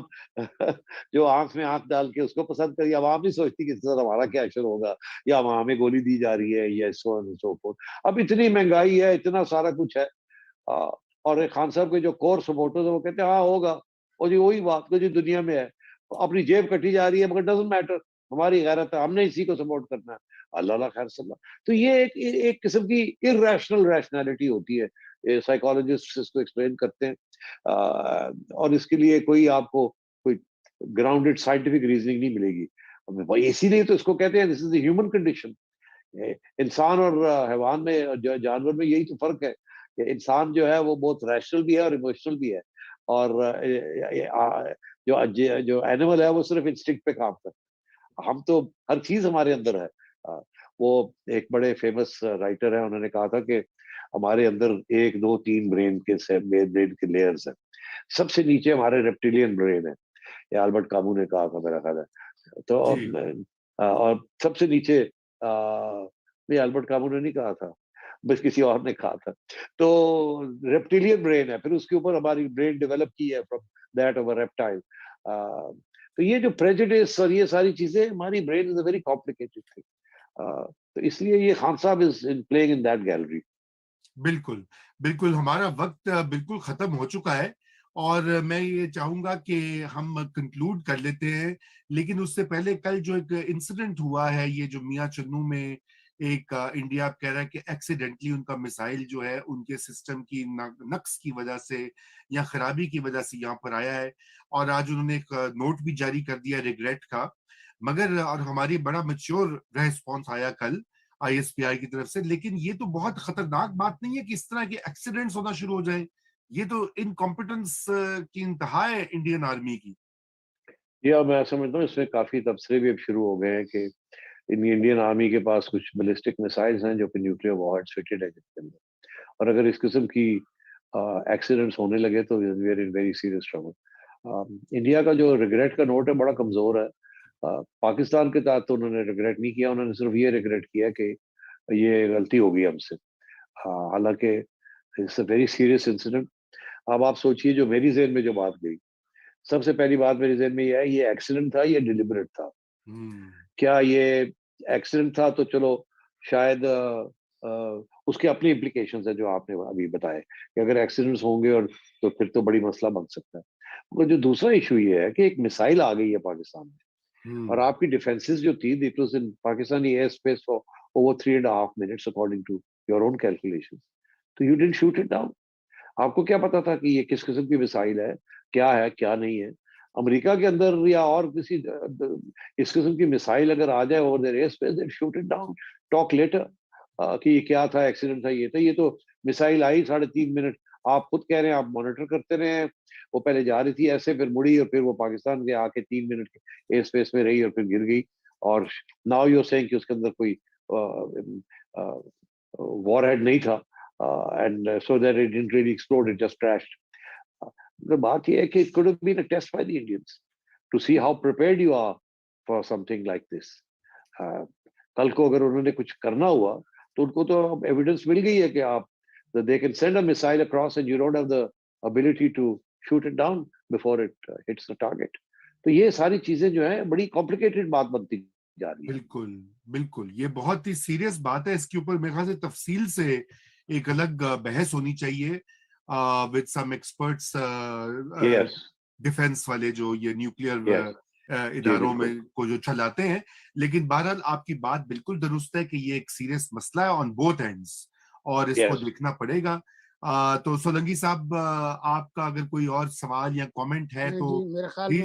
جو آنکھ میں آنکھ ڈال کے اس کو پسند کری، عوام نہیں سوچتی کہ سر ہمارا کیا اشر ہوگا، یا وہاں ہمیں گولی دی جا رہی ہے، یا سو اینڈ سو فورتھ. اب اتنی مہنگائی ہے، اتنا سارا کچھ ہے، اور خان صاحب کے جو کور سپورٹرز ہیں وہ کہتے ہیں ہاں ہوگا، اور جی وہی بات جو دنیا میں ہے، اپنی جیب کٹی جا رہی ہے مگر ڈزنٹ میٹر، ہماری غیرت ہے، ہم نے اسی کو سپورٹ کرنا ہے، اللہ خیر صلی اللہ. تو یہ ایک قسم کی ارریشنل ریشنلٹی ہوتی ہے، سائیکالوجسٹ اس کو ایکسپلین کرتے ہیں، اور اس کے لیے کوئی آپ کو کوئی گراؤنڈڈ سائنٹیفک ریزننگ نہیں ملے گی. اسی لیے تو اس کو کہتے ہیں دس از دی ہیومن کنڈیشن، انسان اور حیوان میں جو جانور میں یہی تو فرق ہے کہ انسان جو ہے وہ بہت ریشنل بھی ہے اور ایموشنل بھی ہے, اور جو اینیمل ہے وہ صرف انسٹنکٹ پہ کام کرتا ہے. ہم تو ہر چیز ہمارے اندر ہے. وہ ایک بڑے فیمس رائٹر ہیں, انہوں نے کہا تھا کہ ہمارے اندر 1 2 3 برین کے لیئرز ہیں. سب سے نیچے ہمارے ریپٹیلین برین ہے, یہ آلبرٹ کامو نے کہا تھا میرا خیال ہے. تو اور سب سے نیچے نہیں, آلبرٹ کامو نے نہیں کہا تھا, بس کسی اور نے کہا تھا. تو ریپٹیلین برین ہے, پھر اس کے اوپر ہماری برین ڈیولپ کی ہے from that of a reptile. تو یہ جو پریجوڈس اور یہ ساری چیزیں, ہماری brain is a very complicated thing. تو اس لیے یہ خان صاحب is playing in that gallery. بالکل بالکل, ہمارا وقت بالکل ختم ہو چکا ہے اور میں یہ چاہوں گا کہ ہم کنکلوڈ کر لیتے ہیں, لیکن اس سے پہلے کل جو ایک انسیڈنٹ ہوا ہے, یہ جو میاں چنو میں ایک انڈیا کہہ رہا ہے کہ ایکسیڈنٹلی ان کا میسائل جو ہے ان کے سسٹم کی نقص کی وجہ سے یا خرابی کی وجہ سے یہاں پر آیا ہے, اور آج انہوں نے ایک نوٹ بھی جاری کر دیا ریگریٹ کا. مگر اور ہماری بڑا میچور ریسپانس آیا کل ISPI کی طرف سے, لیکن یہ تو بہت خطرناک بات نہیں ہے کہ اس طرح کے ایکسیڈنٹس ہونا شروع ہو جائیں؟ یہ تو انکمپیٹنس کی انتہا ہے انڈین آرمی کی. یا میں سمجھتا ہوں اس میں کافی تبصرے بھی اب شروع ہو گئے ہیں کہ انڈین آرمی کے پاس کچھ بیلسٹک میسائلز ہیں جو کہ نیوکلیئر وارہیڈز فٹڈ ہے جس کے اندر, اور اگر اس قسم کی ایکسیڈنٹس ہونے لگے تو we are in very serious trouble. India کا جو ریگریٹ کا نوٹ ہے بڑا کمزور ہے. پاکستان کے تحت تو انہوں نے ریگریٹ نہیں کیا, انہوں نے صرف یہ ریگریٹ کیا کہ یہ غلطی ہوگی ہم سے, حالانکہ it's a very serious incident. اب آپ سوچئے جو میری ذہن میں جو بات گئی, سب سے پہلی بات میرے ذہن میں یہ ہے, یہ ایکسیڈنٹ تھا, یہ ڈیلیبریٹ تھا. کیا یہ ایکسیڈنٹ تھا تو چلو شاید اس کے اپنی امپلیکیشنز ہیں جو آپ نے ابھی بتائے کہ اگر ایکسیڈنٹس ہوں گے اور تو پھر تو بڑی مسئلہ بن سکتا ہے. مگر جو دوسرا ایشو یہ ہے کہ ایک میسائل آ گئی ہے پاکستان میں, اور آپ کی ڈیفینسز جو تھی, it was in Pakistani airspace for over 3.5 minutes according to your own calculation. تو you didn't shoot it down. آپ کو کیا پتا تھا کہ یہ کس قسم کی میسائل ہے, کیا نہیں ہے؟ امریکہ کے اندر یا اور کسی اس قسم کی میسائل اگر آ جائے over their airspace, they shoot it down, talk later کہ یہ کیا تھا, ایکسیڈنٹ تھا, یہ تھا. یہ تو میسائل آئی 3.5 منٹ, آپ خود کہہ رہے ہیں, آپ مانیٹر کرتے رہے ہیں, وہ پہلے جا رہی تھی ایسے, پھر مڑی اور پھر وہ پاکستان کے آ کے 3 منٹ کے ایئر اسپیس میں رہی اور پھر گر گئی. اور ناؤ یو سیئنگ کہ اس کے اندر کوئی وار ہیڈ نہیں تھا, and so that it didn't really explode, it just crashed. بات یہ ہے کہ it could have been a test by the Indians to see how prepared you are for something like this. کل کو اگر انہوں نے کچھ کرنا ہوا تو ان کو تو ایویڈنس مل گئی ہے کہ آپ they can send a missile across and you don't have the ability to shoot it down before it hits the target. تو یہ ساری چیزیں جو ہیں بڑی کمپلیکیٹڈ بات بنتی جا رہی ہے. بالکل بالکل, یہ بہت ہی سیریس بات ہے. اس کے اوپر میرے خیال سے تفصیل سے ایک الگ بحث ہونی چاہیے with some experts, ڈیفینس والے جو یہ نیوکلیئر اداروں میں کو جو چلاتے ہیں. لیکن بہرحال آپ کی بات بالکل درست ہے کہ یہ ایک سیریس مسئلہ ہے آن بوتھ اینڈز, اور اس کو دیکھنا پڑے گا. تو سولنگی صاحب, آپ کا اگر کوئی اور سوال یا کامنٹ ہے تو میرے خیال میں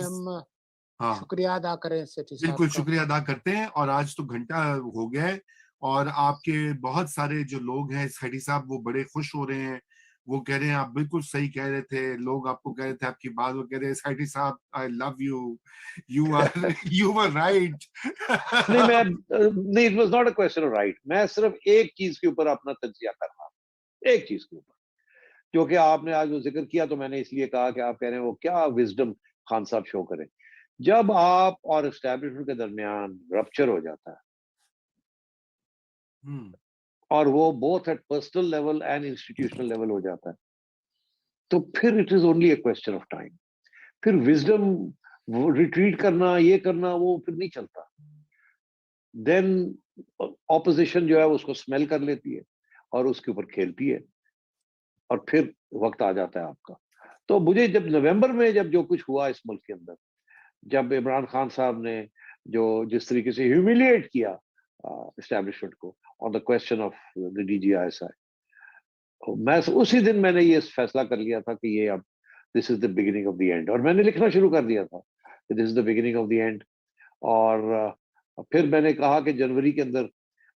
ہم شکریہ ادا کریں. بالکل شکریہ ادا کرتے ہیں, اور آج تو گھنٹہ ہو گیا ہے, اور آپ کے بہت سارے جو لوگ ہیں سیٹھی صاحب وہ بڑے خوش ہو رہے ہیں. وہ کہہ رہے ہیں آپ بالکل صحیح کہہ رہے تھے, لوگ آپ کو کہہ رہے تھے آپ کی بات, وہ کہہ رہے ہیں سیٹھی صاحب I love you, you were right. نہیں, it was not a question of right. میں صرف ایک چیز کے اوپر اپنا تجزیہ کر رہا ہوں, ایک چیز کے اوپر, جو کہ آپ نے آج وہ ذکر کیا تو میں نے اس لیے کہا کہ آپ کہہ رہے ہیں وہ کیا وزڈم خان صاحب شو کریں. جب آپ اور اسٹیبلشمنٹ کے درمیان رپچر ہو جاتا ہے, اور وہ both at personal level and institutional level ہو جاتا ہے, تو پھر it is only a question of time. پھر وزڈم ریٹریٹ کرنا, یہ کرنا, وہ پھر نہیں چلتا. دین اپوزیشن جو ہے اس کو اسمیل کر لیتی ہے اور اس کے اوپر کھیلتی ہے, اور پھر وقت آ جاتا ہے آپ کا. تو مجھے جب نومبر میں جب جو کچھ ہوا اس ملک کے اندر, جب عمران خان صاحب نے جو جس طریقے سے ہیومیلیٹ کیا اسٹیبلشمنٹ کو آن دا کوسچن آف دا DGISI, میں اسی دن میں نے یہ فیصلہ کر لیا تھا کہ یہ اب this is the beginning of the end, اور میں نے لکھنا شروع کر دیا تھا کہ this is the beginning of the end. اور پھر میں نے کہا کہ جنوری کے اندر